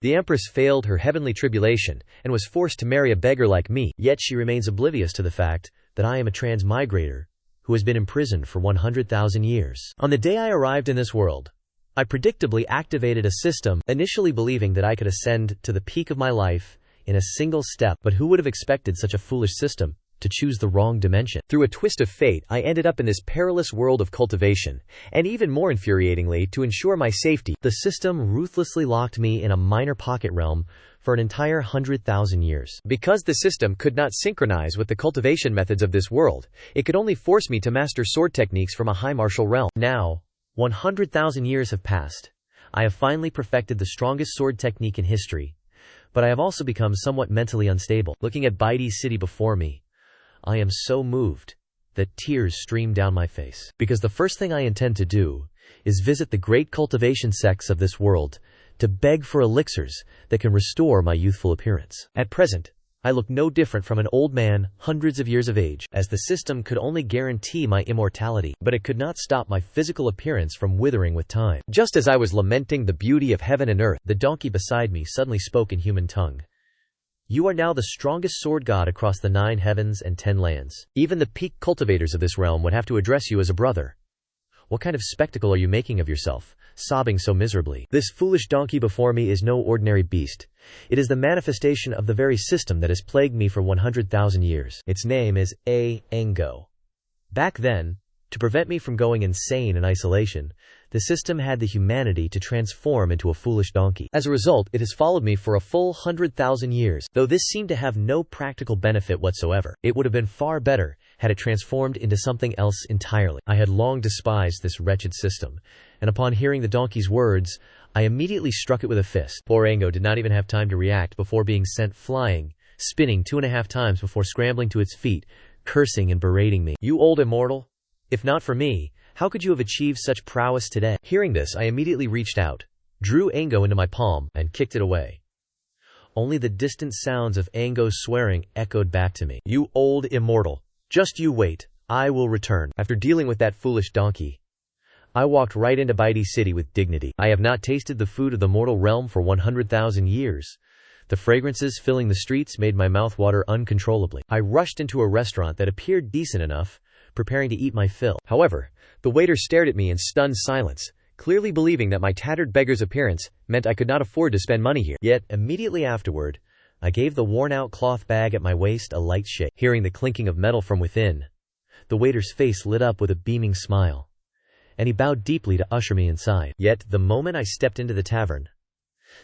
The empress failed her heavenly tribulation and was forced to marry a beggar like me, yet she remains oblivious to the fact that I am a transmigrator who has been imprisoned for 100,000 years. On the day I arrived in this world, I predictably activated a system, initially believing that I could ascend to the peak of my life in a single step, but who would have expected such a foolish system to choose the wrong dimension? Through a twist of fate, I ended up in this perilous world of cultivation, and even more infuriatingly, to ensure my safety, the system ruthlessly locked me in a minor pocket realm for an entire 100,000 years. Because the system could not synchronize with the cultivation methods of this world, it could only force me to master sword techniques from a high martial realm. Now, 100,000 years have passed. I have finally perfected the strongest sword technique in history, but I have also become somewhat mentally unstable. Looking at Baidi City before me, I am so moved that tears stream down my face, because the first thing I intend to do is visit the great cultivation sects of this world to beg for elixirs that can restore my youthful appearance. At present, I look no different from an old man, hundreds of years of age, as the system could only guarantee my immortality, but it could not stop my physical appearance from withering with time. Just as I was lamenting the beauty of heaven and earth, the donkey beside me suddenly spoke in human tongue. You are now the strongest sword god across the 9 heavens and 10 lands. Even the peak cultivators of this realm would have to address you as a brother. What kind of spectacle are you making of yourself, sobbing so miserably? This foolish donkey before me is no ordinary beast. It is the manifestation of the very system that has plagued me for 100,000 years. Its name is Ango. Back then, to prevent me from going insane in isolation, the system had the humanity to transform into a foolish donkey. As a result, it has followed me for a full 100,000 years. Though this seemed to have no practical benefit whatsoever, it would have been far better had it transformed into something else entirely. I had long despised this wretched system, and upon hearing the donkey's words, I immediately struck it with a fist. Poor Ango did not even have time to react before being sent flying, spinning 2.5 times before scrambling to its feet, cursing and berating me. You old immortal! If not for me, how could you have achieved such prowess today? Hearing this, I immediately reached out, drew Ango into my palm, and kicked it away. Only the distant sounds of Ango's swearing echoed back to me. You old immortal! Just you wait, I will return. After dealing with that foolish donkey, I walked right into Baidi City with dignity. I have not tasted the food of the mortal realm for 100,000 years. The fragrances filling the streets made my mouth water uncontrollably. I rushed into a restaurant that appeared decent enough, preparing to eat my fill. However, the waiter stared at me in stunned silence, clearly believing that my tattered beggar's appearance meant I could not afford to spend money here. Yet, immediately afterward, I gave the worn-out cloth bag at my waist a light shake. Hearing the clinking of metal from within, the waiter's face lit up with a beaming smile, and he bowed deeply to usher me inside. Yet, the moment I stepped into the tavern,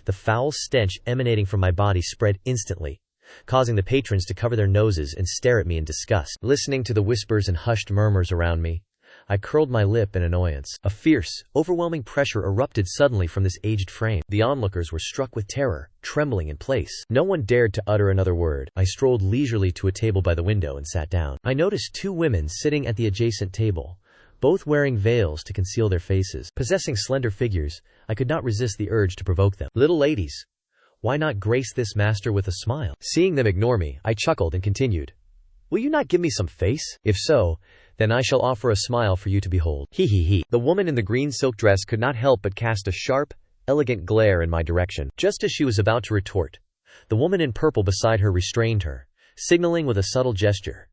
the foul stench emanating from my body spread instantly, causing the patrons to cover their noses and stare at me in disgust. Listening to the whispers and hushed murmurs around me, I curled my lip in annoyance. A fierce, overwhelming pressure erupted suddenly from this aged frame. The onlookers were struck with terror, trembling in place. No one dared to utter another word. I strolled leisurely to a table by the window and sat down. I noticed 2 women sitting at the adjacent table, both wearing veils to conceal their faces. Possessing slender figures, I could not resist the urge to provoke them. Little ladies, why not grace this master with a smile? Seeing them ignore me, I chuckled and continued. Will you not give me some face? If so, then I shall offer a smile for you to behold. He he he. The woman in the green silk dress could not help but cast a sharp, elegant glare in my direction. Just as she was about to retort, the woman in purple beside her restrained her, signaling with a subtle gesture.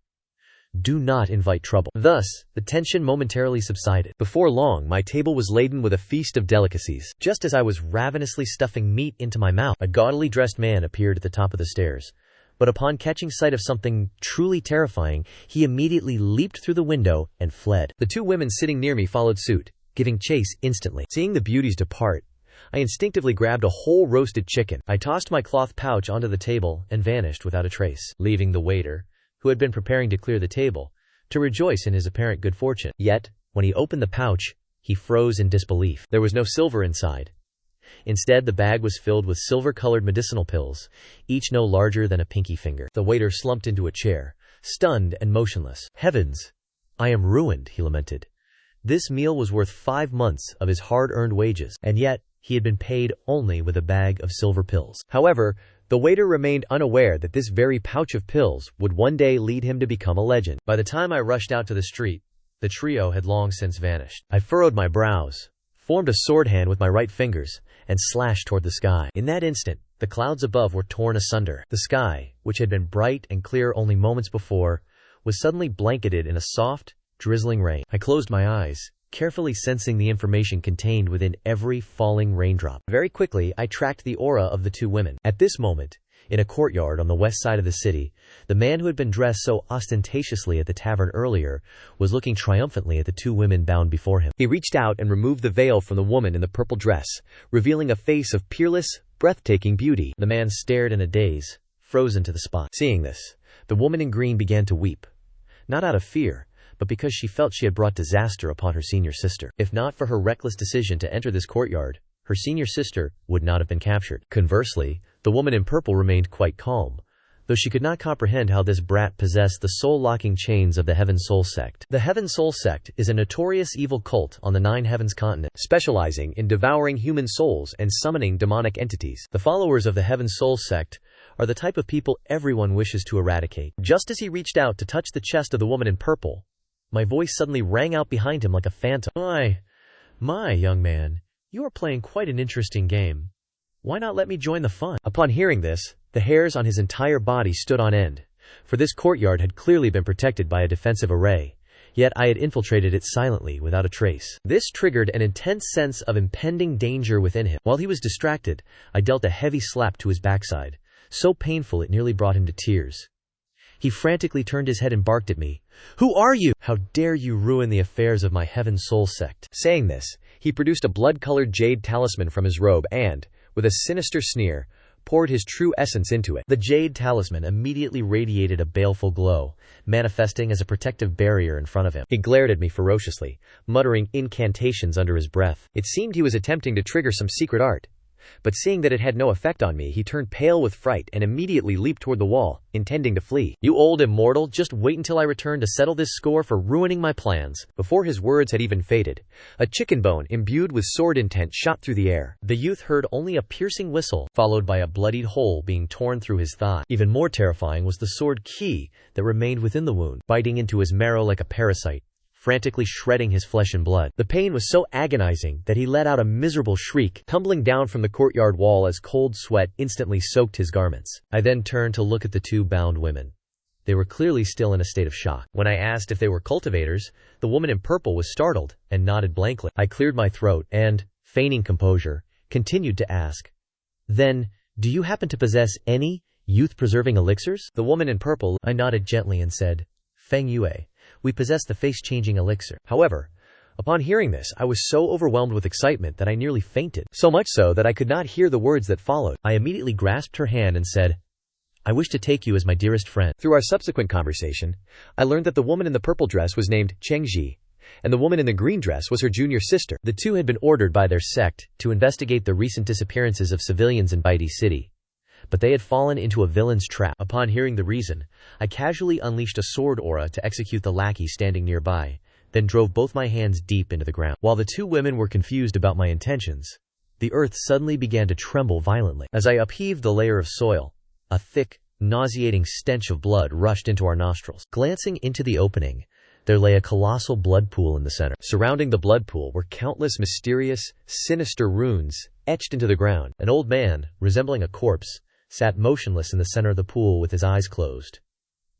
Do not invite trouble. Thus, the tension momentarily subsided. Before long, my table was laden with a feast of delicacies. Just as I was ravenously stuffing meat into my mouth, a gaudily dressed man appeared at the top of the stairs. But upon catching sight of something truly terrifying, he immediately leaped through the window and fled. The 2 women sitting near me followed suit, giving chase instantly. Seeing the beauties depart, I instinctively grabbed a whole roasted chicken. I tossed my cloth pouch onto the table and vanished without a trace, leaving the waiter, who had been preparing to clear the table, to rejoice in his apparent good fortune. Yet, when he opened the pouch, he froze in disbelief. There was no silver inside. Instead, the bag was filled with silver-colored medicinal pills, each no larger than a pinky finger. The waiter slumped into a chair, stunned and motionless. Heavens! I am ruined, he lamented. This meal was worth 5 months of his hard-earned wages, and yet he had been paid only with a bag of silver pills. However, the waiter remained unaware that this very pouch of pills would one day lead him to become a legend. By the time I rushed out to the street, the trio had long since vanished. I furrowed my brows, formed a sword hand with my right fingers, and slashed toward the sky. In that instant, the clouds above were torn asunder. The sky, which had been bright and clear only moments before, was suddenly blanketed in a soft, drizzling rain. I closed my eyes, carefully sensing the information contained within every falling raindrop. Very quickly, I tracked the aura of the two women. At this moment, in a courtyard on the west side of the city, the man who had been dressed so ostentatiously at the tavern earlier was looking triumphantly at the two women bound before him. He reached out and removed the veil from the woman in the purple dress, revealing a face of peerless, breathtaking beauty. The man stared in a daze, frozen to the spot. Seeing this, the woman in green began to weep, not out of fear, but because she felt she had brought disaster upon her senior sister. If not for her reckless decision to enter this courtyard, her senior sister would not have been captured. Conversely, the woman in purple remained quite calm, though she could not comprehend how this brat possessed the soul-locking chains of the Heaven Soul Sect. The Heaven Soul Sect is a notorious evil cult on the 9 heavens continent, specializing in devouring human souls and summoning demonic entities. The followers of the Heaven Soul Sect are the type of people everyone wishes to eradicate. Just as he reached out to touch the chest of the woman in purple, my voice suddenly rang out behind him like a phantom. My young man, you are playing quite an interesting game. Why not let me join the fun? Upon hearing this, the hairs on his entire body stood on end, for this courtyard had clearly been protected by a defensive array, yet I had infiltrated it silently without a trace. This triggered an intense sense of impending danger within him. While he was distracted, I dealt a heavy slap to his backside, so painful it nearly brought him to tears. He frantically turned his head and barked at me. "Who are you? How dare you ruin the affairs of my Heaven Soul Sect?" Saying this, he produced a blood-colored jade talisman from his robe and, with a sinister sneer, poured his true essence into it. The jade talisman immediately radiated a baleful glow, manifesting as a protective barrier in front of him. He glared at me ferociously, muttering incantations under his breath. It seemed he was attempting to trigger some secret art. But seeing that it had no effect on me, he turned pale with fright and immediately leaped toward the wall, intending to flee. "You old immortal, just wait until I return to settle this score for ruining my plans." Before his words had even faded, a chicken bone imbued with sword intent shot through the air. The youth heard only a piercing whistle, followed by a bloodied hole being torn through his thigh. Even more terrifying was the sword key that remained within the wound, biting into his marrow like a parasite, frantically shredding his flesh and blood. The pain was so agonizing that he let out a miserable shriek, tumbling down from the courtyard wall as cold sweat instantly soaked his garments. I then turned to look at the two bound women. They were clearly still in a state of shock. When I asked if they were cultivators, the woman in purple was startled and nodded blankly. I cleared my throat and, feigning composure, continued to ask, "Then, do you happen to possess any youth-preserving elixirs?" The woman in purple, I nodded gently and said, "Feng Yue. We possess the face-changing elixir." However, upon hearing this, I was so overwhelmed with excitement that I nearly fainted, so much so that I could not hear the words that followed. I immediately grasped her hand and said, "I wish to take you as my dearest friend." Through our subsequent conversation, I learned that the woman in the purple dress was named Cheng Ji, and the woman in the green dress was her junior sister. The two had been ordered by their sect to investigate the recent disappearances of civilians in Baidi City, but they had fallen into a villain's trap. Upon hearing the reason, I casually unleashed a sword aura to execute the lackey standing nearby, then drove both my hands deep into the ground. While the two women were confused about my intentions, the earth suddenly began to tremble violently. As I upheaved the layer of soil, a thick, nauseating stench of blood rushed into our nostrils. Glancing into the opening, there lay a colossal blood pool in the center. Surrounding the blood pool were countless mysterious, sinister runes etched into the ground. An old man, resembling a corpse, sat motionless in the center of the pool with his eyes closed.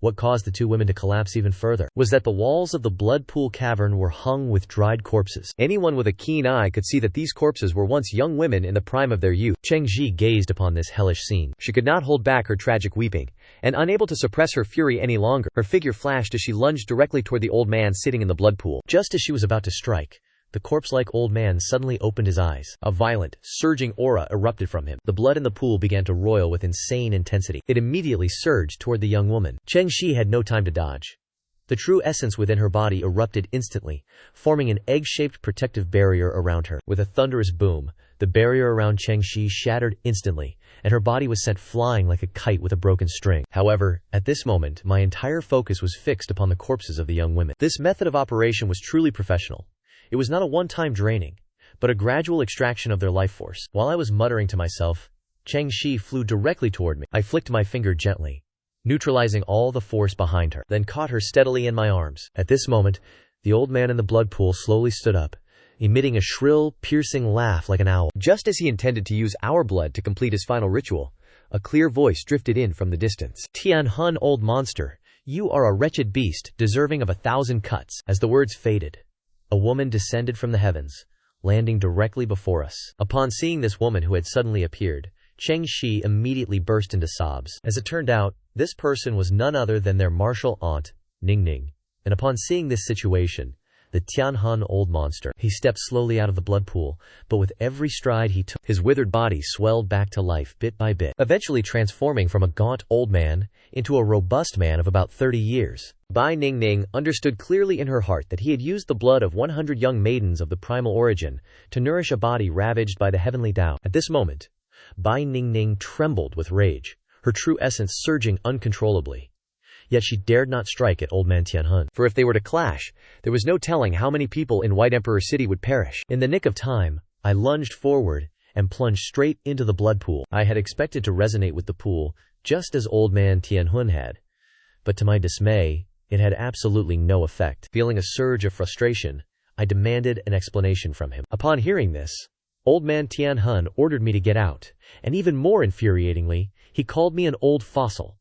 What caused the two women to collapse even further was that the walls of the blood pool cavern were hung with dried corpses. Anyone with a keen eye could see that these corpses were once young women in the prime of their youth. Cheng Ji gazed upon this hellish scene. She could not hold back her tragic weeping, and unable to suppress her fury any longer, her figure flashed as she lunged directly toward the old man sitting in the blood pool. Just as she was about to strike, the corpse-like old man suddenly opened his eyes. A violent, surging aura erupted from him. The blood in the pool began to roil with insane intensity. It immediately surged toward the young woman. Cheng Shi had no time to dodge. The true essence within her body erupted instantly, forming an egg-shaped protective barrier around her. With a thunderous boom, the barrier around Cheng Shi shattered instantly, and her body was sent flying like a kite with a broken string. However, at this moment, my entire focus was fixed upon the corpses of the young women. This method of operation was truly professional. It was not a one-time draining, but a gradual extraction of their life force. While I was muttering to myself, Cheng Shi flew directly toward me. I flicked my finger gently, neutralizing all the force behind her, then caught her steadily in my arms. At this moment, the old man in the blood pool slowly stood up, emitting a shrill, piercing laugh like an owl. Just as he intended to use our blood to complete his final ritual, a clear voice drifted in from the distance. "Tianhun, old monster, you are a wretched beast, deserving of 1,000 cuts." As the words faded, a woman descended from the heavens, landing directly before us. Upon seeing this woman who had suddenly appeared, Cheng Shi immediately burst into sobs. As it turned out, this person was none other than their martial aunt, Ning Ning. And upon seeing this situation, the Tianhun old monster, he stepped slowly out of the blood pool, but with every stride he took, his withered body swelled back to life bit by bit, eventually transforming from a gaunt old man into a robust man of about 30 years. Bai Ning Ning understood clearly in her heart that he had used the blood of 100 young maidens of the primal origin to nourish a body ravaged by the heavenly Tao. At this moment, Bai Ning Ning trembled with rage, her true essence surging uncontrollably. Yet she dared not strike at old man Tianhun, for if they were to clash, there was no telling how many people in White Emperor City would perish. In the nick of time, I lunged forward and plunged straight into the blood pool. I had expected to resonate with the pool, just as old man Tianhun had. But to my dismay, it had absolutely no effect. Feeling a surge of frustration, I demanded an explanation from him. Upon hearing this, old man Tianhun ordered me to get out, and even more infuriatingly, he called me an old fossil.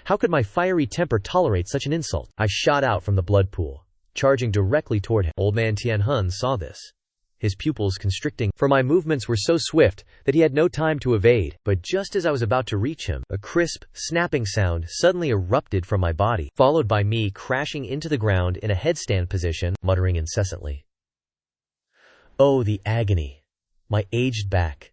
How could my fiery temper tolerate such an insult? I shot out from the blood pool, charging directly toward him. Old man Tianhun saw this, his pupils constricting, for my movements were so swift that he had no time to evade. But just as I was about to reach him, a crisp, snapping sound suddenly erupted from my body, followed by me crashing into the ground in a headstand position, muttering incessantly. Oh, the agony! My aged back.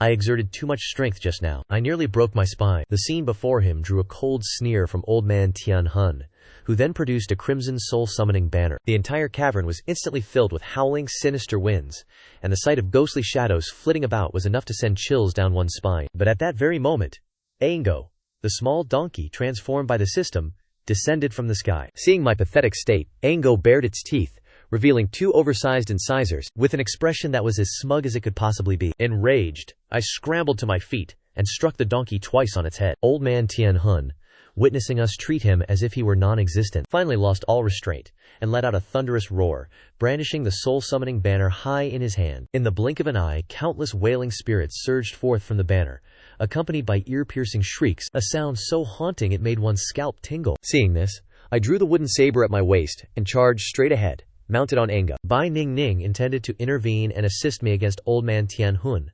I exerted too much strength just now. I nearly broke my spine. The scene before him drew a cold sneer from old man Tianhun, who then produced a crimson soul-summoning banner. The entire cavern was instantly filled with howling, sinister winds, and the sight of ghostly shadows flitting about was enough to send chills down one's spine. But at that very moment, Aingo, the small donkey transformed by the system, descended from the sky. Seeing my pathetic state, Aingo bared its teeth, revealing 2 oversized incisors, with an expression that was as smug as it could possibly be. Enraged, I scrambled to my feet and struck the donkey twice on its head. Old man Tianhun, witnessing us treat him as if he were non-existent, finally lost all restraint and let out a thunderous roar, brandishing the soul-summoning banner high in his hand. In the blink of an eye, countless wailing spirits surged forth from the banner, accompanied by ear-piercing shrieks, a sound so haunting it made one's scalp tingle. Seeing this, I drew the wooden saber at my waist and charged straight ahead, mounted on Aingo. Bai Ning Ning intended to intervene and assist me against old man Tianhun,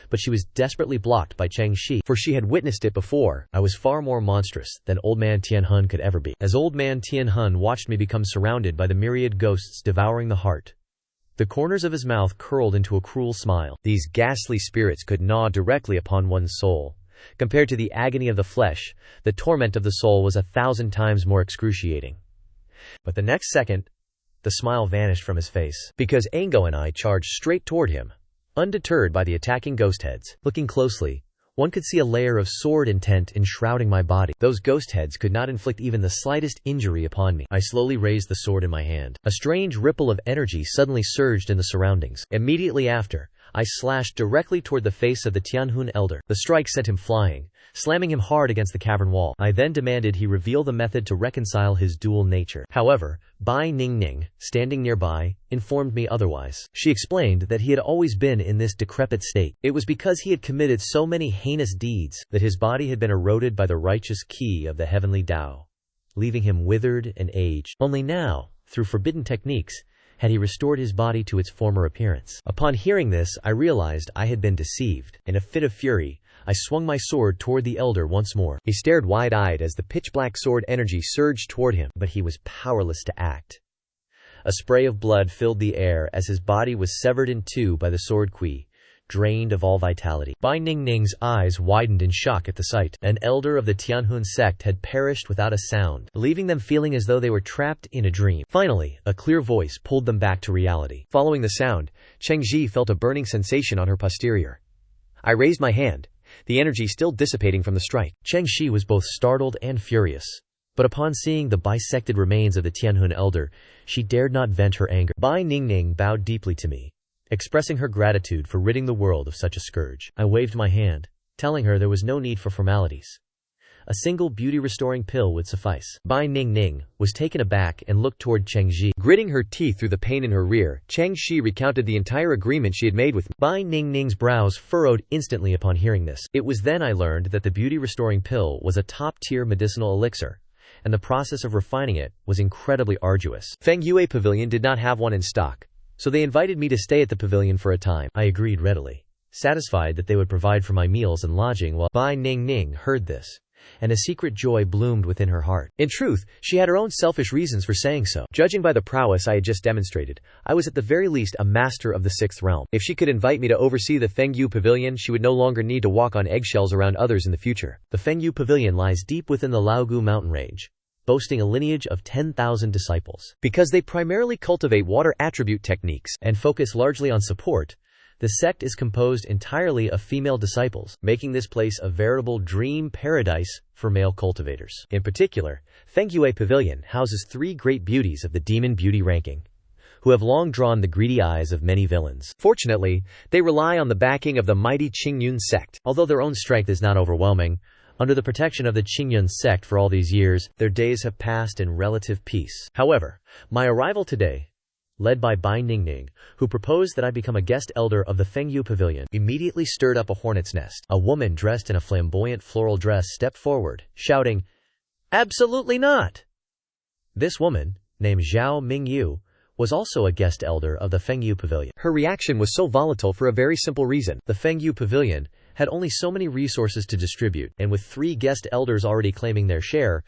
but she was desperately blocked by Cheng Shi, for she had witnessed it before. I was far more monstrous than old man Tianhun could ever be. As old man Tianhun watched me become surrounded by the myriad ghosts devouring the heart, the corners of his mouth curled into a cruel smile. These ghastly spirits could gnaw directly upon one's soul. Compared to the agony of the flesh, the torment of the soul was 1,000 times more excruciating. But the next second, the smile vanished from his face, because Aingo and I charged straight toward him, undeterred by the attacking ghost heads. Looking closely, one could see a layer of sword intent enshrouding my body. Those ghost heads could not inflict even the slightest injury upon me. I slowly raised the sword in my hand. A strange ripple of energy suddenly surged in the surroundings. Immediately after, I slashed directly toward the face of the Tianhun elder. The strike sent him flying, slamming him hard against the cavern wall. I then demanded he reveal the method to reconcile his dual nature. However, Bai Ning Ning, standing nearby, informed me otherwise. She explained that he had always been in this decrepit state. It was because he had committed so many heinous deeds that his body had been eroded by the righteous ki of the heavenly Tao, leaving him withered and aged. Only now, through forbidden techniques, had he restored his body to its former appearance. Upon hearing this, I realized I had been deceived. In a fit of fury, I swung my sword toward the elder once more. He stared wide-eyed as the pitch-black sword energy surged toward him, but he was powerless to act. A spray of blood filled the air as his body was severed in 2 by the sword qui, drained of all vitality. Bai Ning Ning's eyes widened in shock at the sight. An elder of the Tianhun sect had perished without a sound, leaving them feeling as though they were trapped in a dream. Finally, a clear voice pulled them back to reality. Following the sound, Cheng Ji felt a burning sensation on her posterior. I raised my hand, the energy still dissipating from the strike. Cheng Shi was both startled and furious, but upon seeing the bisected remains of the Tianhun elder, she dared not vent her anger. Bai Ning Ning bowed deeply to me, expressing her gratitude for ridding the world of such a scourge. I waved my hand, telling her there was no need for formalities. A single beauty-restoring pill would suffice. Bai Ningning was taken aback and looked toward Cheng Xi. Gritting her teeth through the pain in her rear, Cheng Xi recounted the entire agreement she had made with me. Bai Ningning's brows furrowed instantly upon hearing this. It was then I learned that the beauty-restoring pill was a top-tier medicinal elixir, and the process of refining it was incredibly arduous. Feng Yue Pavilion did not have one in stock, so they invited me to stay at the pavilion for a time. I agreed readily, satisfied that they would provide for my meals and lodging. While Bai Ningning heard this, and a secret joy bloomed within her heart. In truth, she had her own selfish reasons for saying so. Judging by the prowess I had just demonstrated, I was at the very least a master of the sixth realm. If she could invite me to oversee the Fengyu Pavilion, she would no longer need to walk on eggshells around others in the future. The Fengyu Pavilion lies deep within the Laogu mountain range, boasting a lineage of 10,000 disciples. Because they primarily cultivate water attribute techniques and focus largely on support, the sect is composed entirely of female disciples, making this place a veritable dream paradise for male cultivators. In particular, Fengyue Pavilion houses 3 great beauties of the demon beauty ranking, who have long drawn the greedy eyes of many villains. Fortunately, they rely on the backing of the mighty Qingyun sect. Although their own strength is not overwhelming, under the protection of the Qingyun sect for all these years, their days have passed in relative peace. However, my arrival today, led by Bai Ningning, who proposed that I become a guest elder of the Fengyu Pavilion, immediately stirred up a hornet's nest. A woman dressed in a flamboyant floral dress stepped forward, shouting, "Absolutely not!" This woman, named Zhao Mingyu, was also a guest elder of the Fengyu Pavilion. Her reaction was so volatile for a very simple reason. The Fengyu Pavilion had only so many resources to distribute, and with 3 guest elders already claiming their share,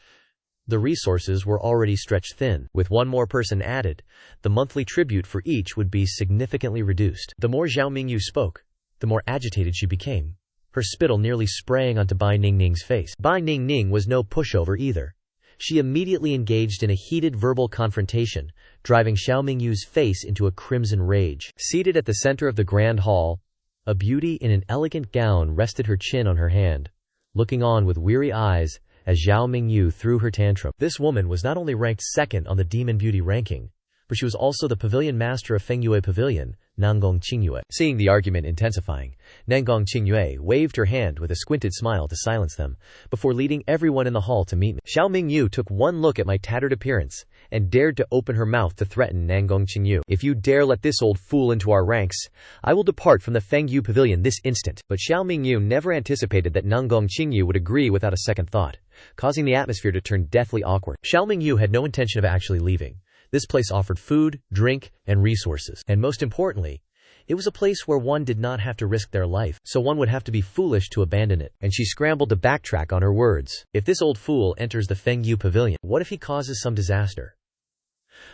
the resources were already stretched thin. With one more person added, the monthly tribute for each would be significantly reduced. The more Zhao Mingyu spoke, the more agitated she became, her spittle nearly spraying onto Bai Ningning's face. Bai Ningning was no pushover either. She immediately engaged in a heated verbal confrontation, driving Xiao Mingyu's face into a crimson rage. Seated at the center of the grand hall, a beauty in an elegant gown rested her chin on her hand, looking on with weary eyes as Zhao Mingyu threw her tantrum. This woman was not only ranked second on the demon beauty ranking, but she was also the pavilion master of Fengyue Pavilion, Nangong Qingyue. Seeing the argument intensifying, Nangong Qingyue waved her hand with a squinted smile to silence them, before leading everyone in the hall to meet me. Xiao Mingyu took one look at my tattered appearance, and dared to open her mouth to threaten Nangong Qingyue. "If you dare let this old fool into our ranks, I will depart from the Fengyu Pavilion this instant." But Xiao Mingyu never anticipated that Nangong Qingyue would agree without a second thought, causing the atmosphere to turn deathly awkward. Xiao Mingyu had no intention of actually leaving. This place offered food, drink, and resources. And most importantly, it was a place where one did not have to risk their life, so one would have to be foolish to abandon it. And she scrambled to backtrack on her words. If this old fool enters the Fengyu Pavilion, what if he causes some disaster?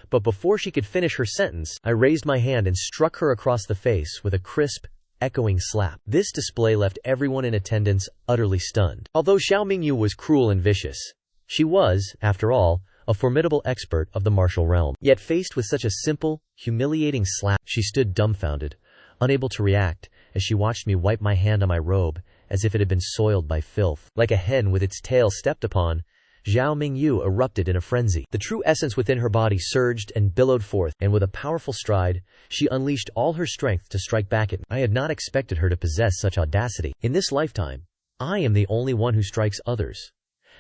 But before she could finish her sentence, I raised my hand and struck her across the face with a crisp, echoing slap. This display left everyone in attendance utterly stunned. Although Xiao Mingyu was cruel and vicious, she was, after all, a formidable expert of the martial realm. Yet faced with such a simple, humiliating slap, she stood dumbfounded, unable to react, as she watched me wipe my hand on my robe, as if it had been soiled by filth. Like a hen with its tail stepped upon, Zhao Mingyu erupted in a frenzy. The true essence within her body surged and billowed forth, and with a powerful stride, she unleashed all her strength to strike back at me. I had not expected her to possess such audacity. In this lifetime, I am the only one who strikes others.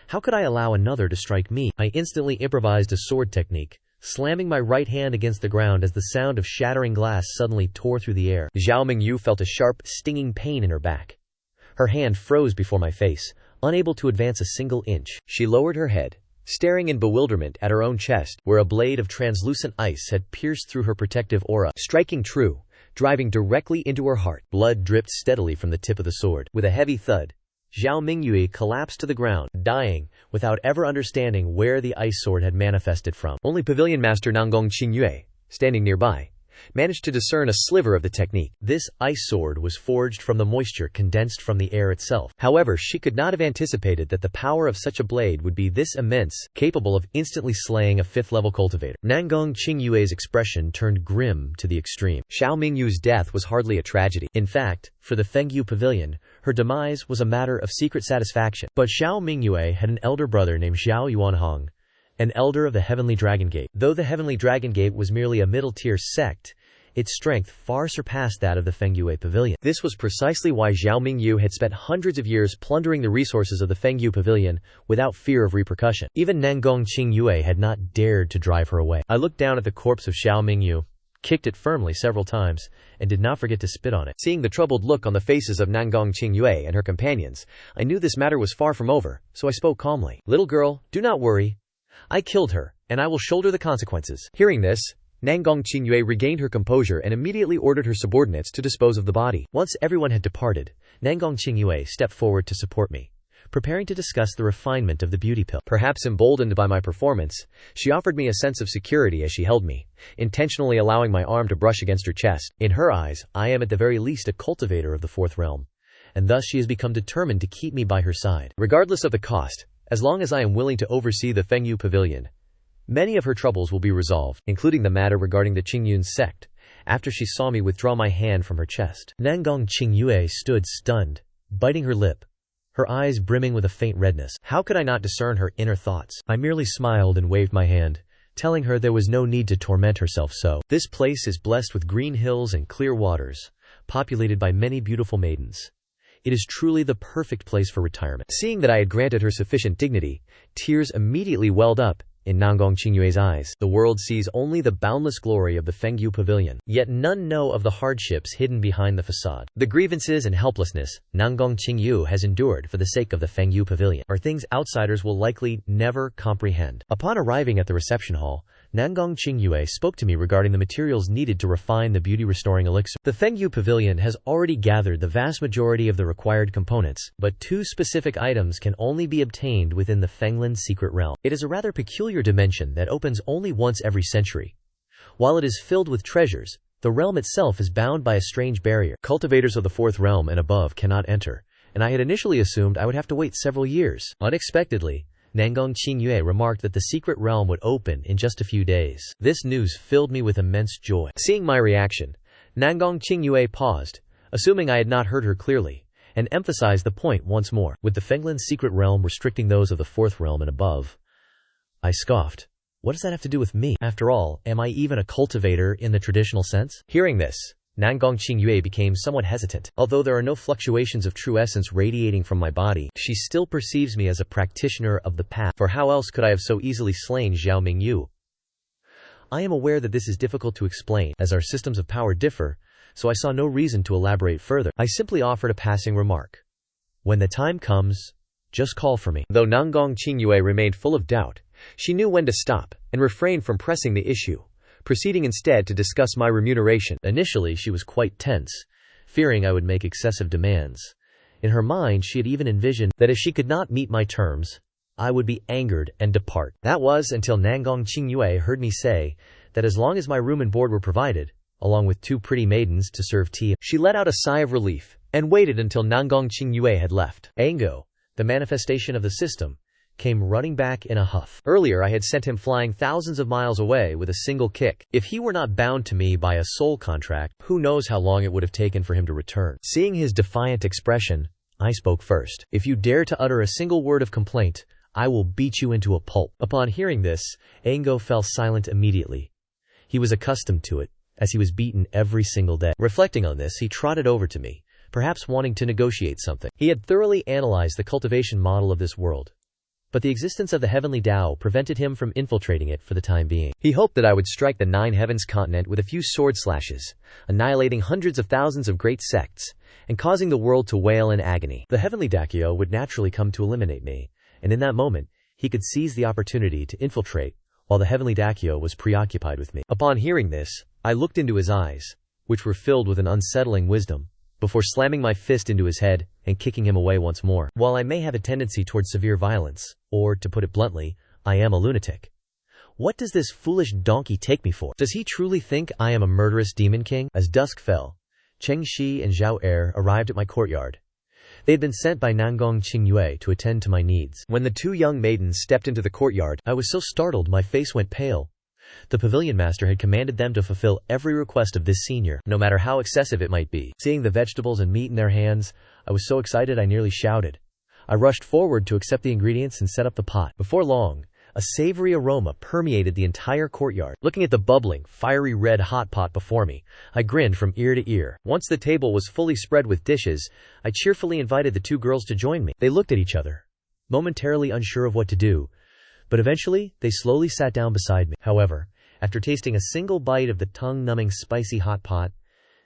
How could I allow another to strike me? I instantly improvised a sword technique, slamming my right hand against the ground as the sound of shattering glass suddenly tore through the air. Zhao Mingyu felt a sharp, stinging pain in her back. Her hand froze before my face, unable to advance a single inch. She lowered her head, staring in bewilderment at her own chest, where a blade of translucent ice had pierced through her protective aura, striking true, driving directly into her heart. Blood dripped steadily from the tip of the sword. With a heavy thud, Zhao Mingyue collapsed to the ground, dying, without ever understanding where the ice sword had manifested from. Only Pavilion Master Nangong Qingyue, standing nearby, managed to discern a sliver of the technique. This ice sword was forged from the moisture condensed from the air itself. However, she could not have anticipated that the power of such a blade would be this immense, capable of instantly slaying a 5th-level cultivator. Nangong Qingyue's expression turned grim to the extreme. Xiao Mingyu's death was hardly a tragedy. In fact, for the Fengyu Pavilion, her demise was a matter of secret satisfaction. But Xiao Mingyue had an elder brother named Xiao Yuanhong, an elder of the Heavenly Dragon Gate. Though the Heavenly Dragon Gate was merely a middle-tier sect, Its strength far surpassed that of the Fengyue Pavilion. This was precisely why Zhao Mingyu had spent hundreds of years plundering the resources of the Fengyue Pavilion without fear of repercussion. Even Nangong Qingyue had not dared to drive her away. I looked down at the corpse of Zhao Mingyu, kicked it firmly several times, and did not forget to spit on it. Seeing the troubled look on the faces of Nangong Qingyue and her companions, I knew this matter was far from over, so I spoke calmly. "Little girl, do not worry. I killed her, and I will shoulder the consequences." Hearing this, Nangong Qingyue regained her composure and immediately ordered her subordinates to dispose of the body. Once everyone had departed, Nangong Qingyue stepped forward to support me, preparing to discuss the refinement of the beauty pill. Perhaps emboldened by my performance, she offered me a sense of security as she held me, intentionally allowing my arm to brush against her chest. In her eyes, I am at the very least a cultivator of the fourth realm, and thus she has become determined to keep me by her side. Regardless of the cost, as long as I am willing to oversee the Fengyue Pavilion, many of her troubles will be resolved, including the matter regarding the Qingyun sect, after she saw me withdraw my hand from her chest. Nangong Qingyue stood stunned, biting her lip, her eyes brimming with a faint redness. How could I not discern her inner thoughts? I merely smiled and waved my hand, telling her there was no need to torment herself so. This place is blessed with green hills and clear waters, populated by many beautiful maidens. It is truly the perfect place for retirement. Seeing that I had granted her sufficient dignity, tears immediately welled up in Nangong Qingyue's eyes. The world sees only the boundless glory of the Fengyue Pavilion, yet none know of the hardships hidden behind the facade. The grievances and helplessness Nangong Qingyue has endured for the sake of the Fengyue Pavilion are things outsiders will likely never comprehend. Upon arriving at the reception hall, Nangong Qingyue spoke to me regarding the materials needed to refine the beauty-restoring elixir. The Fengyue Pavilion has already gathered the vast majority of the required components, but 2 specific items can only be obtained within the Fenglin secret realm. It is a rather peculiar dimension that opens only once every century. While it is filled with treasures, the realm itself is bound by a strange barrier. Cultivators of the fourth realm and above cannot enter, and I had initially assumed I would have to wait several years. Unexpectedly, Nangong Qingyue remarked that the secret realm would open in just a few days. This news filled me with immense joy. Seeing my reaction, Nangong Qingyue paused, assuming I had not heard her clearly, and emphasized the point once more. With the Fenglin secret realm restricting those of the fourth realm and above, I scoffed. What does that have to do with me? After all, am I even a cultivator in the traditional sense? Hearing this, Nangong Qingyue became somewhat hesitant. Although there are no fluctuations of true essence radiating from my body, she still perceives me as a practitioner of the path, for how else could I have so easily slain Zhao Mingyu? I am aware that this is difficult to explain, as our systems of power differ, so I saw no reason to elaborate further. I simply offered a passing remark. When the time comes, just call for me. Though Nangong Qingyue remained full of doubt, she knew when to stop, and refrained from pressing the issue, proceeding instead to discuss my remuneration. Initially, she was quite tense, fearing I would make excessive demands. In her mind, she had even envisioned that if she could not meet my terms, I would be angered and depart. That was until Nangong Qingyue heard me say that as long as my room and board were provided, along with 2 pretty maidens to serve tea, she let out a sigh of relief, and waited until Nangong Qingyue had left. Ango, the manifestation of the system, came running back in a huff. Earlier I had sent him flying thousands of miles away with a single kick. If he were not bound to me by a soul contract, who knows how long it would have taken for him to return. Seeing his defiant expression, I spoke first. If you dare to utter a single word of complaint, I will beat you into a pulp. Upon hearing this, Ango fell silent immediately. He was accustomed to it, as he was beaten every single day. Reflecting on this, he trotted over to me, perhaps wanting to negotiate something. He had thoroughly analyzed the cultivation model of this world, but the existence of the heavenly Tao prevented him from infiltrating it for the time being. He hoped that I would strike the 9 heavens continent with a few sword slashes, annihilating hundreds of thousands of great sects, and causing the world to wail in agony. The heavenly Daikyo would naturally come to eliminate me, and in that moment, he could seize the opportunity to infiltrate, while the heavenly Daikyo was preoccupied with me. Upon hearing this, I looked into his eyes, which were filled with an unsettling wisdom, before slamming my fist into his head and kicking him away once more. While I may have a tendency towards severe violence, or, to put it bluntly, I am a lunatic. What does this foolish donkey take me for? Does he truly think I am a murderous demon king? As dusk fell, Cheng Shi and Zhao Er arrived at my courtyard. They had been sent by Nangong Qingyue to attend to my needs. When the 2 young maidens stepped into the courtyard, I was so startled my face went pale. The pavilion master had commanded them to fulfill every request of this senior, no matter how excessive it might be. Seeing the vegetables and meat in their hands, I was so excited I nearly shouted. I rushed forward to accept the ingredients and set up the pot. Before long, A savory aroma permeated the entire courtyard. Looking at the bubbling, fiery red hot pot before me, I grinned from ear to ear. Once the table was fully spread with dishes, I cheerfully invited the two girls to join me. They looked at each other, momentarily unsure of what to do, but eventually they slowly sat down beside me. However, after tasting a single bite of the tongue-numbing spicy hot pot,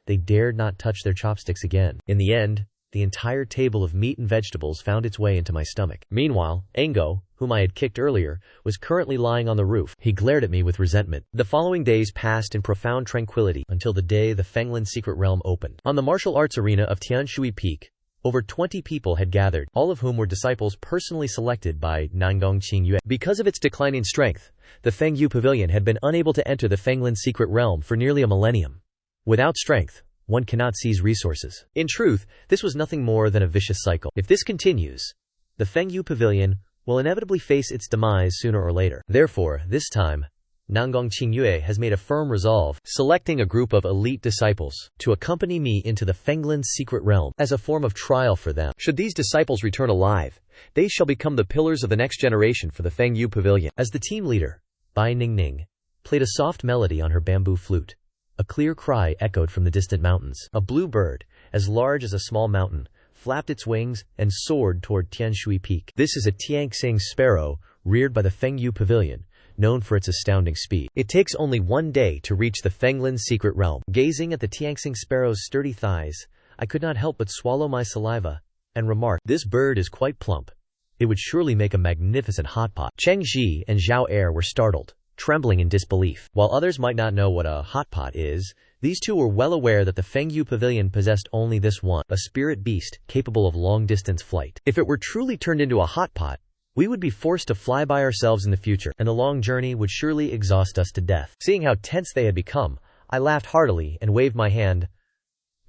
they dared not touch their chopsticks again. In the end, the entire table of meat and vegetables found its way into my stomach. Meanwhile, Engo, whom I had kicked earlier, was currently lying on the roof. He glared at me with resentment. The following days passed in profound tranquility until the day the Fenglin Secret Realm opened. On the martial arts arena of Tianshui Peak, over 20 people had gathered, all of whom were disciples personally selected by Nangong Qingyue. Because of its declining strength, the Fengyu Pavilion had been unable to enter the Fenglin Secret Realm for nearly a millennium. Without strength, one cannot seize resources. In truth, this was nothing more than a vicious cycle. If this continues, the Fengyu Pavilion will inevitably face its demise sooner or later. Therefore, this time, Nangong Qingyue has made a firm resolve, selecting a group of elite disciples to accompany me into the Fenglin Secret Realm as a form of trial for them. Should these disciples return alive, they shall become the pillars of the next generation for the Fengyu Pavilion. As the team leader, Bai Ningning played a soft melody on her bamboo flute. A clear cry echoed from the distant mountains. A blue bird, as large as a small mountain, flapped its wings and soared toward Tianshui Peak. This is a Tianxing sparrow, reared by the Fengyu Pavilion, known for its astounding speed. It takes only one day to reach the Fenglin Secret Realm. Gazing at the Tianxing sparrow's sturdy thighs, I could not help but swallow my saliva and remark, "This bird is quite plump. It would surely make a magnificent hot pot." Cheng Ji and Zhao Er were startled, trembling in disbelief. While others might not know what a hot pot is, these two were well aware that the Fengyu Pavilion possessed only this one, a spirit beast capable of long-distance flight. If it were truly turned into a hot pot, we would be forced to fly by ourselves in the future, and the long journey would surely exhaust us to death. Seeing how tense they had become, I laughed heartily and waved my hand.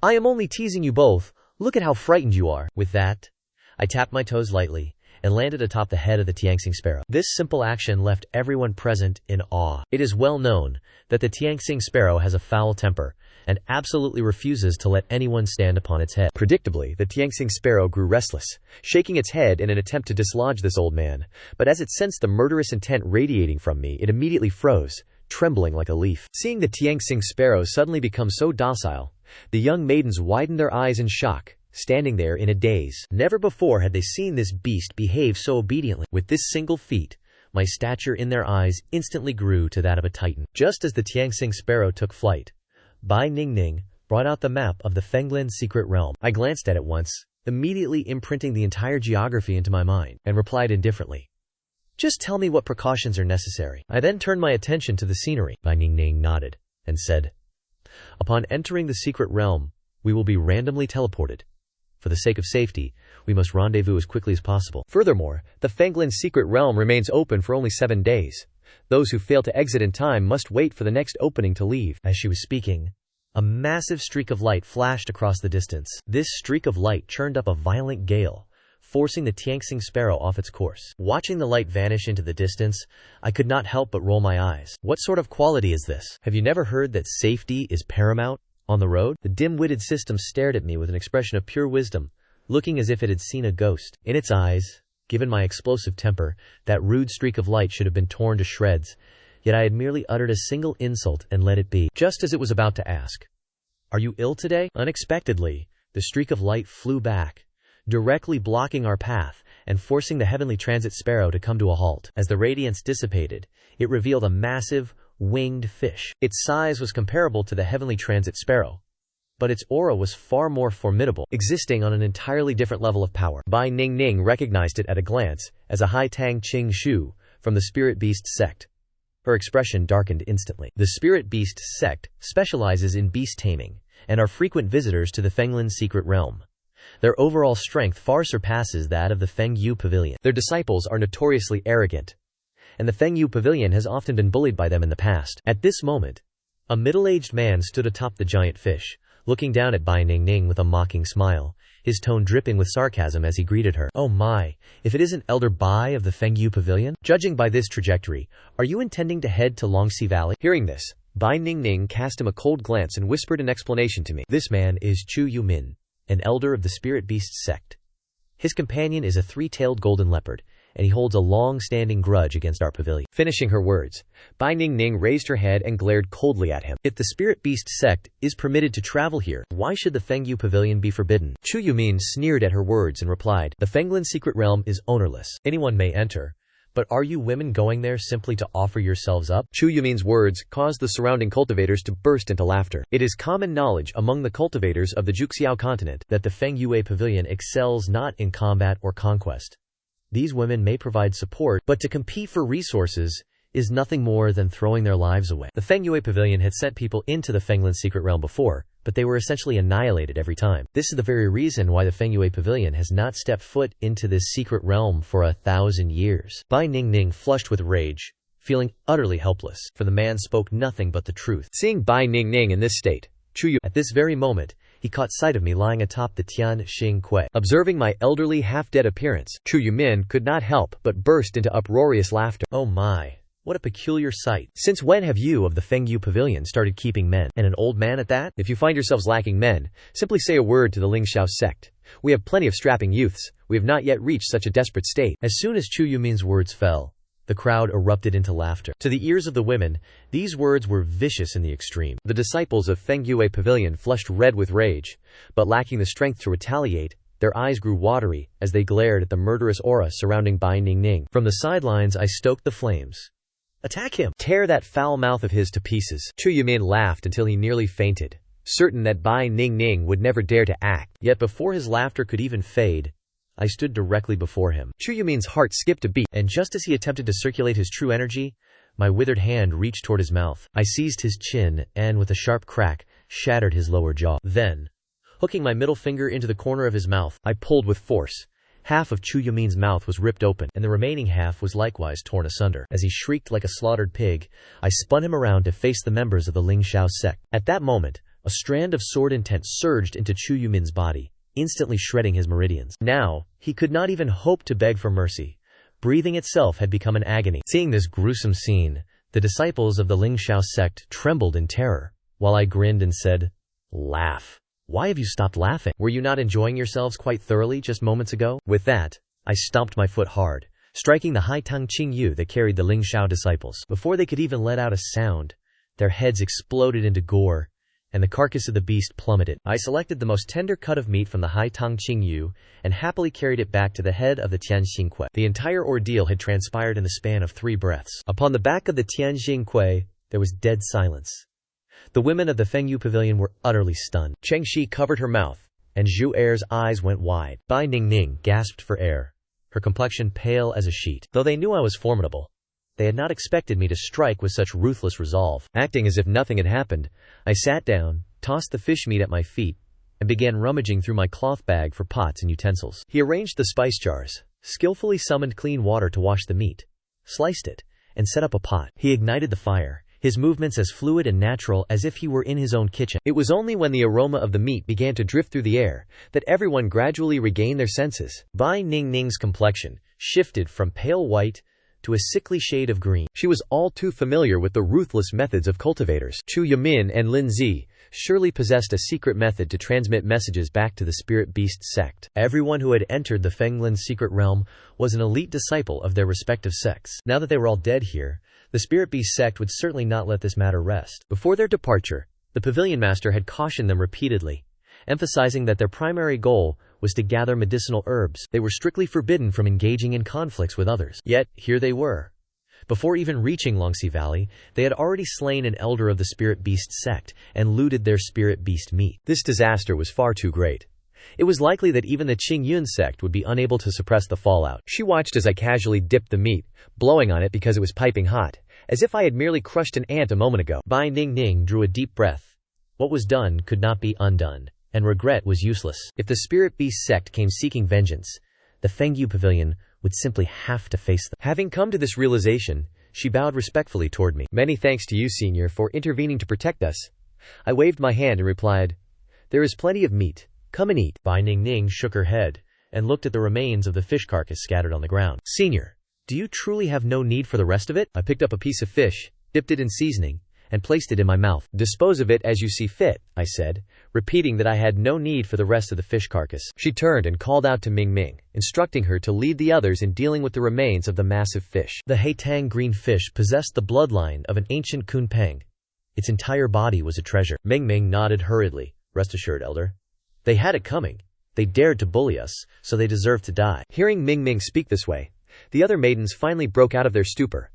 "I am only teasing you both. Look at how frightened you are." With that, I tapped my toes lightly and landed atop the head of the Tianxing sparrow. This simple action left everyone present in awe. It is well known that the Tianxing sparrow has a foul temper and absolutely refuses to let anyone stand upon its head. Predictably, the Tianxing sparrow grew restless, shaking its head in an attempt to dislodge this old man, but as it sensed the murderous intent radiating from me, it immediately froze, trembling like a leaf. Seeing the Tianxing sparrow suddenly become so docile, the young maidens widened their eyes in shock, standing there in a daze. Never before had they seen this beast behave so obediently. With this single feat, my stature in their eyes instantly grew to that of a titan. Just as the Tianxing sparrow took flight, Bai Ningning brought out the map of the Fenglin Secret Realm. I glanced at it once, immediately imprinting the entire geography into my mind, and replied indifferently, "Just tell me what precautions are necessary." I then turned my attention to the scenery. Bai Ningning nodded and said, "Upon entering the secret realm, we will be randomly teleported. For the sake of safety, we must rendezvous as quickly as possible. Furthermore, the Fenglin Secret Realm remains open for only 7 days. Those who fail to exit in time must wait for the next opening to leave." As she was speaking, a massive streak of light flashed across the distance. This streak of light churned up a violent gale, forcing the Tianxing sparrow off its course. Watching the light vanish into the distance, I could not help but roll my eyes. What sort of quality is this? Have you never heard that safety is paramount on the road? The dim-witted system stared at me with an expression of pure wisdom, looking as if it had seen a ghost. In its eyes, given my explosive temper, that rude streak of light should have been torn to shreds, yet I had merely uttered a single insult and let it be. Just as it was about to ask, "Are you ill today?" unexpectedly, the streak of light flew back, directly blocking our path and forcing the heavenly transit sparrow to come to a halt. As the radiance dissipated, it revealed a massive, winged fish. Its size was comparable to the heavenly transit sparrow, but its aura was far more formidable, existing on an entirely different level of power. Bai Ningning recognized it at a glance as a Hai Tang Qing Shu from the Spirit Beast sect. Her expression darkened instantly. The Spirit Beast sect specializes in beast taming and are frequent visitors to the Fenglin Secret Realm. Their overall strength far surpasses that of the Fengyu Pavilion. Their disciples are notoriously arrogant, and the Fengyu Pavilion has often been bullied by them in the past. At this moment, a middle-aged man stood atop the giant fish, looking down at Bai Ningning with a mocking smile, his tone dripping with sarcasm as he greeted her. "Oh my, if it isn't Elder Bai of the Fengyu Pavilion? Judging by this trajectory, are you intending to head to Longxi Valley?" Hearing this, Bai Ningning cast him a cold glance and whispered an explanation to me. "This man is Chu Yumin, an elder of the Spirit Beast sect. His companion is a 3-tailed golden leopard, and he holds a long-standing grudge against our pavilion." Finishing her words, Bai Ningning raised her head and glared coldly at him. "If the Spirit Beast sect is permitted to travel here, why should the Fengyu Pavilion be forbidden?" Chu Yumin sneered at her words and replied, "The Fenglin secret realm is ownerless. Anyone may enter. But are you women going there simply to offer yourselves up?" Chu Yumin's words caused the surrounding cultivators to burst into laughter. It is common knowledge among the cultivators of the Juxiao continent that the Fengyue Pavilion excels not in combat or conquest. These women may provide support, but to compete for resources is nothing more than throwing their lives away. The Fengyue Pavilion had sent people into the Fenglin secret realm before, but they were essentially annihilated every time. This is the very reason why the Fengyue Pavilion has not stepped foot into this secret realm for 1,000 years. Bai Ningning flushed with rage, feeling utterly helpless, for the man spoke nothing but the truth. Seeing Bai Ningning in this state, at this very moment, he caught sight of me lying atop the Tian Xing Kui. Observing my elderly, half-dead appearance, Chu Yumin could not help but burst into uproarious laughter. "Oh my. What a peculiar sight. Since when have you of the Fengyu Pavilion started keeping men, and an old man at that? If you find yourselves lacking men, simply say a word to the Lingxiao sect. We have plenty of strapping youths. We have not yet reached such a desperate state." As soon as Chu Yumin's words fell, the crowd erupted into laughter. To the ears of the women, these words were vicious in the extreme. The disciples of Fengyue Pavilion flushed red with rage, but lacking the strength to retaliate, their eyes grew watery as they glared at the murderous aura surrounding Bai Ningning. From the sidelines I stoked the flames. "Attack him! Tear that foul mouth of his to pieces." Chu Yumin laughed until he nearly fainted, certain that Bai Ningning would never dare to act. Yet before his laughter could even fade, I stood directly before him. Chu Yumin's heart skipped a beat, and just as he attempted to circulate his true energy, my withered hand reached toward his mouth. I seized his chin and, with a sharp crack, shattered his lower jaw. Then, hooking my middle finger into the corner of his mouth, I pulled with force. Half of Chu Yumin's mouth was ripped open, and the remaining half was likewise torn asunder. As he shrieked like a slaughtered pig, I spun him around to face the members of the Lingxiao sect. At that moment, a strand of sword intent surged into Chu Yumin's body, instantly shredding his meridians. Now, he could not even hope to beg for mercy. Breathing itself had become an agony. Seeing this gruesome scene, the disciples of the Lingxiao sect trembled in terror, while I grinned and said, "Laugh. Why have you stopped laughing? Were you not enjoying yourselves quite thoroughly just moments ago?" With that, I stomped my foot hard, striking the high tongue Qingyu that carried the Lingxiao disciples. Before they could even let out a sound, their heads exploded into gore, and the carcass of the beast plummeted. I selected the most tender cut of meat from the high tongue Qingyu and happily carried it back to the head of the Tianxing Kui. The entire ordeal had transpired in the span of 3 breaths. Upon the back of the Tianxing Kui, there was dead silence. The women of the Fengyu Pavilion were utterly stunned. Cheng Shi covered her mouth, and Zhu Er's eyes went wide. Bai Ningning gasped for air, her complexion pale as a sheet. Though they knew I was formidable, they had not expected me to strike with such ruthless resolve. Acting as if nothing had happened, I sat down, tossed the fish meat at my feet, and began rummaging through my cloth bag for pots and utensils. He arranged the spice jars, skillfully summoned clean water to wash the meat, sliced it, and set up a pot. He ignited the fire, his movements as fluid and natural as if he were in his own kitchen. It was only when the aroma of the meat began to drift through the air that everyone gradually regained their senses. Bai Ningning's complexion shifted from pale white to a sickly shade of green. She was all too familiar with the ruthless methods of cultivators. Chu Yumin and Lin Zi surely possessed a secret method to transmit messages back to the Spirit Beast sect. Everyone who had entered the Fenglin secret realm was an elite disciple of their respective sects. Now that they were all dead here, the Spirit Beast sect would certainly not let this matter rest. Before their departure, the Pavilion Master had cautioned them repeatedly, emphasizing that their primary goal was to gather medicinal herbs. They were strictly forbidden from engaging in conflicts with others. Yet, here they were. Before even reaching Longxi Valley, they had already slain an elder of the Spirit Beast sect and looted their Spirit Beast meat. This disaster was far too great. It was likely that even the Qingyun sect would be unable to suppress the fallout. She watched as I casually dipped the meat, blowing on it because it was piping hot, as if I had merely crushed an ant a moment ago. Bai Ningning drew a deep breath. What was done could not be undone, and regret was useless. If the Spirit Beast sect came seeking vengeance, the Fengyu Pavilion would simply have to face them. Having come to this realization, she bowed respectfully toward me. "Many thanks to you, Senior, for intervening to protect us." I waved my hand and replied, "There is plenty of meat. Come and eat." Bai Ningning shook her head and looked at the remains of the fish carcass scattered on the ground. "Senior, do you truly have no need for the rest of it?" I picked up a piece of fish, dipped it in seasoning, and placed it in my mouth. "Dispose of it as you see fit," I said, repeating that I had no need for the rest of the fish carcass. She turned and called out to Ming Ming, instructing her to lead the others in dealing with the remains of the massive fish. The Haitang green fish possessed the bloodline of an ancient Kunpeng. Its entire body was a treasure. Ming Ming nodded hurriedly. "Rest assured, elder. They had it coming. They dared to bully us, so they deserve to die." Hearing Ming Ming speak this way, the other maidens finally broke out of their stupor,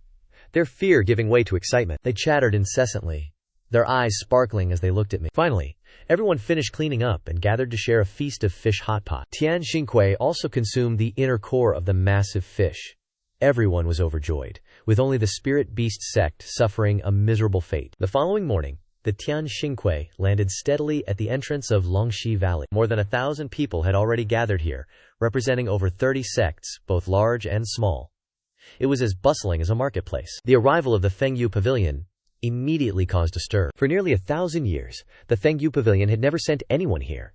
their fear giving way to excitement. They chattered incessantly, their eyes sparkling as they looked at me. Finally, everyone finished cleaning up and gathered to share a feast of fish hot pot. Tian Xingque also consumed the inner core of the massive fish. Everyone was overjoyed, with only the spirit beast sect suffering a miserable fate. The following morning, the Tian Xingque landed steadily at the entrance of Longxi Valley. More than 1,000 people had already gathered here, representing over 30 sects, both large and small. It was as bustling as a marketplace. The arrival of the Fengyu Pavilion immediately caused a stir. For nearly 1,000 years, the Fengyu Pavilion had never sent anyone here.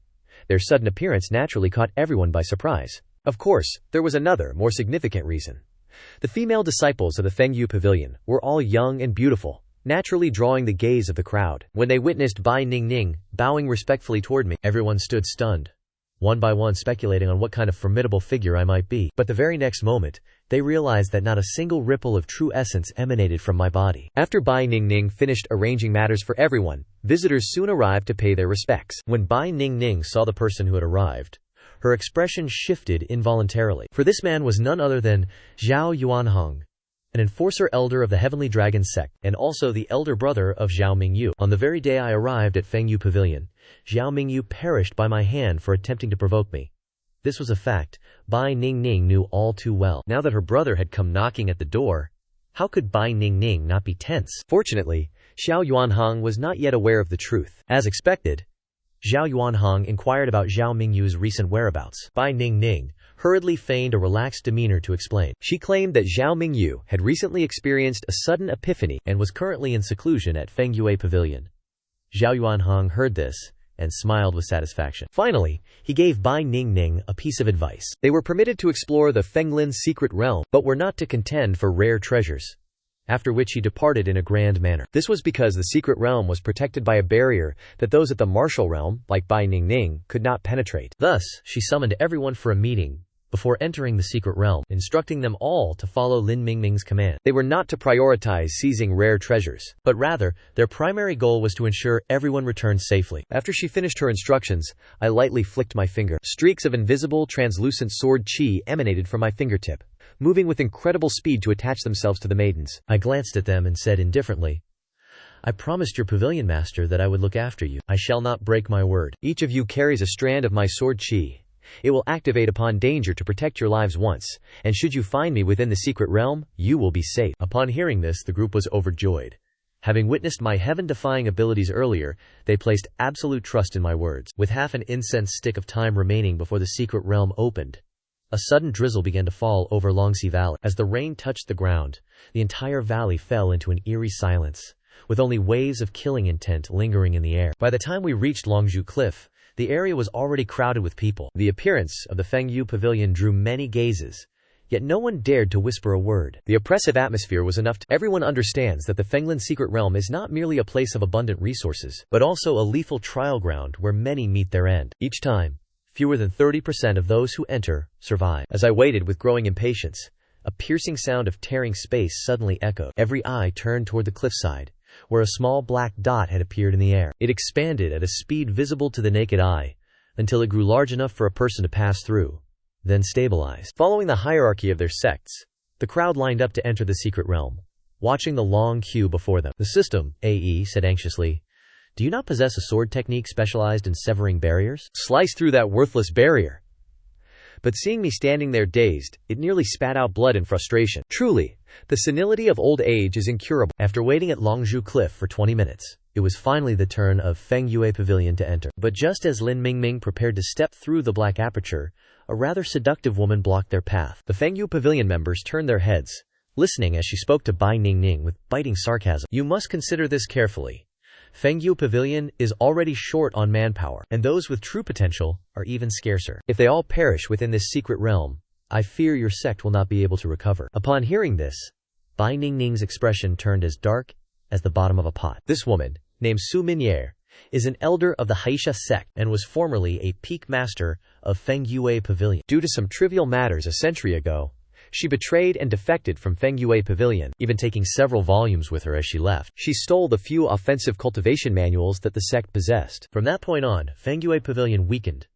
Their sudden appearance naturally caught everyone by surprise. Of course, there was another, more significant reason. The female disciples of the Fengyu Pavilion were all young and beautiful, naturally drawing the gaze of the crowd. When they witnessed Bai Ningning bowing respectfully toward me, everyone stood stunned, one by one speculating on what kind of formidable figure I might be. But the very next moment, they realized that not a single ripple of true essence emanated from my body. After Bai Ningning finished arranging matters for everyone, visitors soon arrived to pay their respects. When Bai Ningning saw the person who had arrived, her expression shifted involuntarily. For this man was none other than Zhao Yuanhong, an enforcer elder of the Heavenly Dragon sect, and also the elder brother of Zhao Mingyu. On the very day I arrived at Fengyu Pavilion, Zhao Mingyu perished by my hand for attempting to provoke me. This was a fact Bai Ningning knew all too well. Now that her brother had come knocking at the door, how could Bai Ningning not be tense? Fortunately, Zhao Yuanhong was not yet aware of the truth. As expected, Zhao Yuanhong inquired about Zhao Mingyu's recent whereabouts. Bai Ningning hurriedly feigned a relaxed demeanor to explain. She claimed that Zhao Mingyu had recently experienced a sudden epiphany and was currently in seclusion at Fengyue Pavilion. Zhao Yuanhong heard this and smiled with satisfaction. Finally, he gave Bai Ningning a piece of advice. They were permitted to explore the Fenglin secret realm, but were not to contend for rare treasures. After which he departed in a grand manner. This was because the secret realm was protected by a barrier that those at the martial realm, like Bai Ningning, could not penetrate. Thus, she summoned everyone for a meeting before entering the secret realm, instructing them all to follow Lin Mingming's command. They were not to prioritize seizing rare treasures, but rather, their primary goal was to ensure everyone returned safely. After she finished her instructions, I lightly flicked my finger. Streaks of invisible, translucent sword chi emanated from my fingertip, moving with incredible speed to attach themselves to the maidens. I glanced at them and said indifferently, "I promised your pavilion master that I would look after you. I shall not break my word. Each of you carries a strand of my sword chi. It will activate upon danger to protect your lives once, and should you find me within the secret realm, you will be safe." Upon hearing this, the group was overjoyed. Having witnessed my heaven-defying abilities earlier, they placed absolute trust in my words. With half an incense stick of time remaining before the secret realm opened, a sudden drizzle began to fall over Longxi Valley. As the rain touched the ground, the entire valley fell into an eerie silence, with only waves of killing intent lingering in the air. By the time we reached Longzhu Cliff, the area was already crowded with people. The appearance of the Fengyu Pavilion drew many gazes, yet no one dared to whisper a word. The oppressive atmosphere was enough to everyone understands that the Fenglin secret realm is not merely a place of abundant resources, but also a lethal trial ground where many meet their end. Each time, fewer than 30% of those who enter survive. As I waited with growing impatience, a piercing sound of tearing space suddenly echoed. Every eye turned toward the cliffside, where a small black dot had appeared in the air. It expanded at a speed visible to the naked eye, until it grew large enough for a person to pass through, then stabilized. Following the hierarchy of their sects, the crowd lined up to enter the secret realm, watching the long queue before them. The system, AE said anxiously, "Do you not possess a sword technique specialized in severing barriers? Slice through that worthless barrier." But seeing me standing there dazed, it nearly spat out blood in frustration. Truly, the senility of old age is incurable. After waiting at Longzhu Cliff for 20 minutes, it was finally the turn of Fengyue Pavilion to enter. But just as Lin Mingming prepared to step through the black aperture, a rather seductive woman blocked their path. The Fengyu Pavilion members turned their heads, listening as she spoke to Bai Ningning with biting sarcasm. "You must consider this carefully. Fengyu Pavilion is already short on manpower, and those with true potential are even scarcer. If they all perish within this secret realm, I fear your sect will not be able to recover." Upon hearing this, Bai Ningning's expression turned as dark as the bottom of a pot. This woman, named Su Minye, is an elder of the Haisha sect and was formerly a peak master of Fengyue Pavilion. Due to some trivial matters a century ago, she betrayed and defected from Fengyue Pavilion, even taking several volumes with her as she left. She stole the few offensive cultivation manuals that the sect possessed. From that point on, Fengyue Pavilion weakened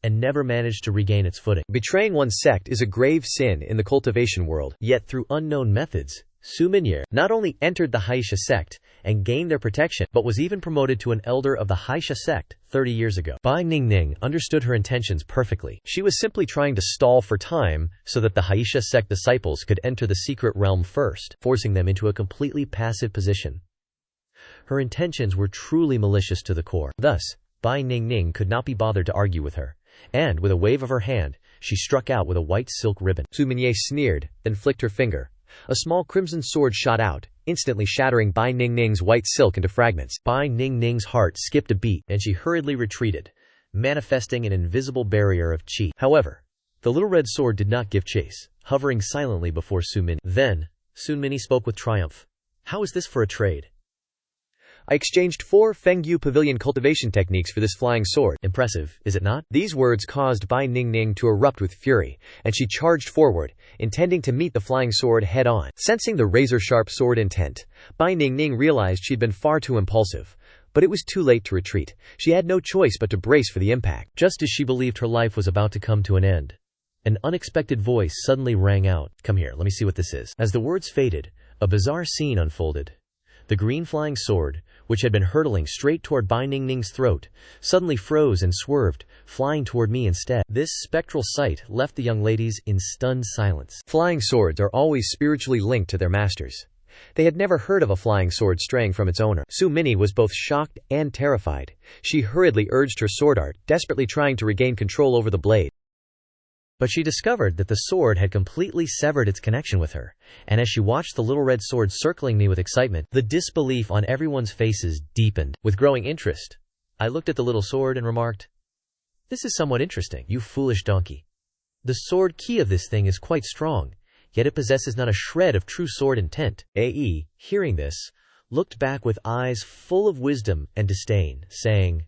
and never managed to regain its footing. Betraying one's sect is a grave sin in the cultivation world, yet through unknown methods, Su Minye not only entered the Haisha sect and gained their protection, but was even promoted to an elder of the Haisha sect 30 years ago. Bai Ningning understood her intentions perfectly. She was simply trying to stall for time so that the Haisha sect disciples could enter the secret realm first, forcing them into a completely passive position. Her intentions were truly malicious to the core. Thus, Bai Ningning could not be bothered to argue with her, and with a wave of her hand, she struck out with a white silk ribbon. Su Minye sneered, then flicked her finger. A small crimson sword shot out, instantly shattering Bai Ningning's white silk into fragments. Bai Ningning's heart skipped a beat, and she hurriedly retreated, manifesting an invisible barrier of qi. However, the little red sword did not give chase, hovering silently before Su Minye. Then, Su Minye spoke with triumph. "How is this for a trade? I exchanged 4 Fengyue Pavilion cultivation techniques for this flying sword. Impressive, is it not?" These words caused Bai Ningning to erupt with fury, and she charged forward, intending to meet the flying sword head-on. Sensing the razor-sharp sword intent, Bai Ningning realized she'd been far too impulsive. But it was too late to retreat. She had no choice but to brace for the impact. Just as she believed her life was about to come to an end, an unexpected voice suddenly rang out. "Come here, let me see what this is." As the words faded, a bizarre scene unfolded. The green flying sword, which had been hurtling straight toward Bai Ningning's throat, suddenly froze and swerved, flying toward me instead. This spectral sight left the young ladies in stunned silence. Flying swords are always spiritually linked to their masters. They had never heard of a flying sword straying from its owner. Su Minye was both shocked and terrified. She hurriedly urged her sword art, desperately trying to regain control over the blade. But she discovered that the sword had completely severed its connection with her, and as she watched the little red sword circling me with excitement, the disbelief on everyone's faces deepened. With growing interest, I looked at the little sword and remarked, "This is somewhat interesting, you foolish donkey. The sword key of this thing is quite strong, yet it possesses not a shred of true sword intent." Ae, hearing this, looked back with eyes full of wisdom and disdain, saying,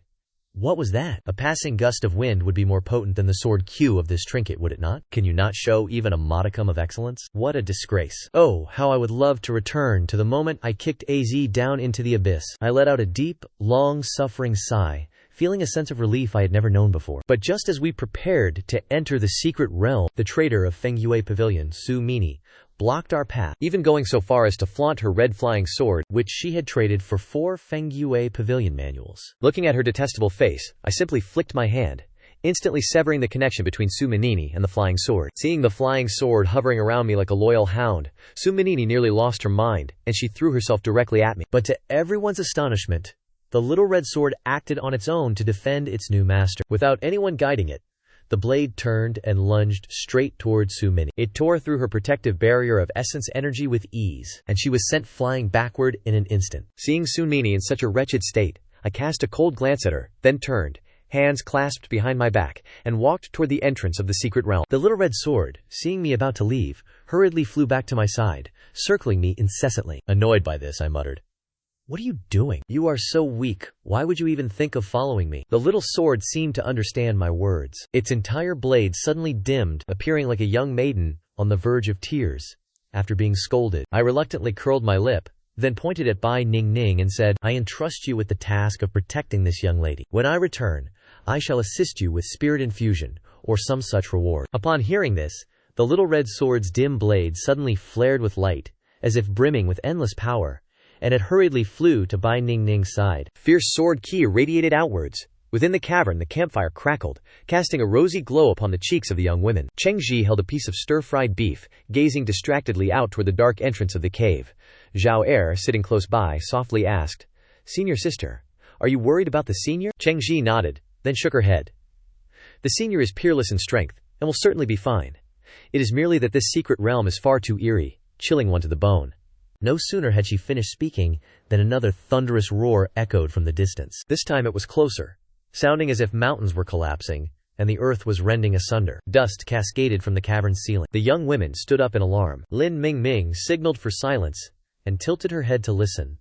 "What was that? A passing gust of wind would be more potent than the sword Q of this trinket, would it not? Can you not show even a modicum of excellence? What a disgrace. Oh, how I would love to return to the moment I kicked AZ down into the abyss." I let out a deep, long-suffering sigh, feeling a sense of relief I had never known before. But just as we prepared to enter the secret realm, the trader of Fengyue Pavilion, Su Minye, blocked our path, even going so far as to flaunt her red flying sword, which she had traded for 4 Fengyue Pavilion manuals. Looking at her detestable face, I simply flicked my hand, instantly severing the connection between Su Minye and the flying sword. Seeing the flying sword hovering around me like a loyal hound, Su Minye nearly lost her mind, and she threw herself directly at me. But to everyone's astonishment, the little red sword acted on its own to defend its new master. Without anyone guiding it, the blade turned and lunged straight toward Su Minye. It tore through her protective barrier of essence energy with ease, and she was sent flying backward in an instant. Seeing Su Minye in such a wretched state, I cast a cold glance at her, then turned, hands clasped behind my back, and walked toward the entrance of the secret realm. The little red sword, seeing me about to leave, hurriedly flew back to my side, circling me incessantly. Annoyed by this, I muttered, "What are you doing? You are so weak, why would you even think of following me?" The little sword seemed to understand my words. Its entire blade suddenly dimmed, appearing like a young maiden on the verge of tears after being scolded. I reluctantly curled my lip, then pointed at Bai Ningning and said, "I entrust you with the task of protecting this young lady. When I return, I shall assist you with spirit infusion, or some such reward." Upon hearing this, the little red sword's dim blade suddenly flared with light, as if brimming with endless power, and it hurriedly flew to Bai Ningning's side. Fierce sword ki radiated outwards. Within the cavern, the campfire crackled, casting a rosy glow upon the cheeks of the young women. Cheng Ji held a piece of stir-fried beef, gazing distractedly out toward the dark entrance of the cave. Zhao Er, sitting close by, softly asked, "Senior sister, are you worried about the senior?" Cheng Ji nodded, then shook her head. "The senior is peerless in strength, and will certainly be fine. It is merely that this secret realm is far too eerie, chilling one to the bone." No sooner had she finished speaking than another thunderous roar echoed from the distance. This time it was closer, sounding as if mountains were collapsing and the earth was rending asunder. Dust cascaded from the cavern's ceiling. The young women stood up in alarm. Lin Mingming signaled for silence and tilted her head to listen.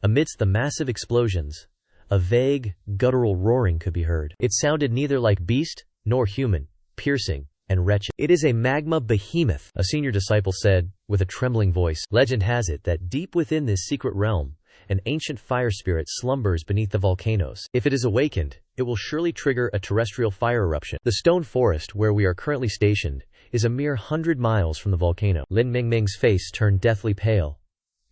Amidst the massive explosions, a vague, guttural roaring could be heard. It sounded neither like beast nor human, piercing and wretched. "It is a magma behemoth," a senior disciple said, with a trembling voice. "Legend has it that deep within this secret realm, an ancient fire spirit slumbers beneath the volcanoes. If it is awakened, it will surely trigger a terrestrial fire eruption. The stone forest where we are currently stationed is a mere 100 miles from the volcano." Lin Mingming's face turned deathly pale.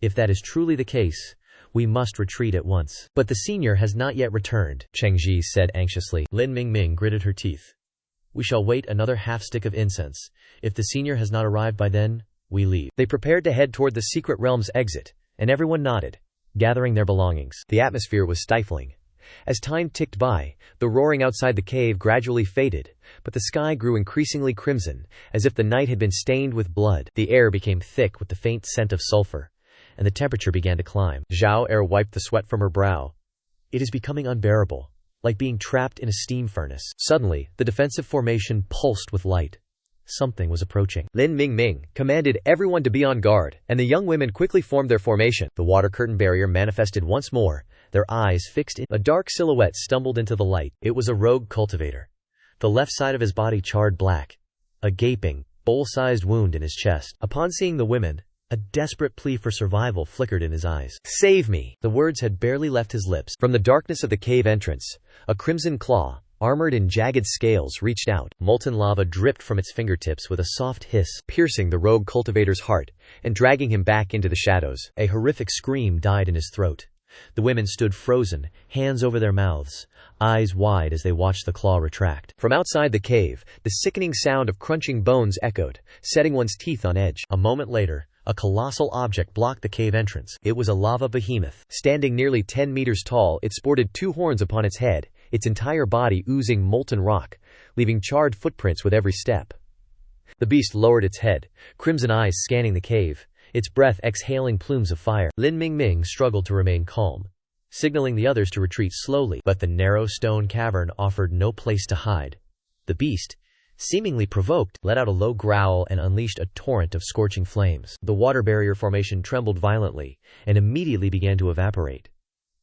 "If that is truly the case, we must retreat at once." "But the senior has not yet returned," Cheng Ji said anxiously. Lin Mingming gritted her teeth. "We shall wait another half-stick of incense. If the senior has not arrived by then, we leave." They prepared to head toward the secret realm's exit, and everyone nodded, gathering their belongings. The atmosphere was stifling. As time ticked by, the roaring outside the cave gradually faded, but the sky grew increasingly crimson, as if the night had been stained with blood. The air became thick with the faint scent of sulfur, and the temperature began to climb. Zhao Er wiped the sweat from her brow. "It is becoming unbearable, like being trapped in a steam furnace." Suddenly, the defensive formation pulsed with light. Something was approaching. Lin Mingming commanded everyone to be on guard, and the young women quickly formed their formation. The water curtain barrier manifested once more, their eyes fixed in. A dark silhouette stumbled into the light. It was a rogue cultivator. The left side of his body charred black, a gaping, bowl-sized wound in his chest. Upon seeing the women, a desperate plea for survival flickered in his eyes. "Save me!" The words had barely left his lips. From the darkness of the cave entrance, a crimson claw, armored in jagged scales, reached out. Molten lava dripped from its fingertips with a soft hiss, piercing the rogue cultivator's heart and dragging him back into the shadows. A horrific scream died in his throat. The women stood frozen, hands over their mouths, eyes wide as they watched the claw retract. From outside the cave, the sickening sound of crunching bones echoed, setting one's teeth on edge. A moment later, a colossal object blocked the cave entrance. It was a lava behemoth. Standing nearly 10 meters tall, it sported 2 horns upon its head, its entire body oozing molten rock, leaving charred footprints with every step. The beast lowered its head, crimson eyes scanning the cave, its breath exhaling plumes of fire. Lin Mingming struggled to remain calm, signaling the others to retreat slowly, but the narrow stone cavern offered no place to hide. The beast, seemingly provoked, let out a low growl and unleashed a torrent of scorching flames. The water barrier formation trembled violently and immediately began to evaporate.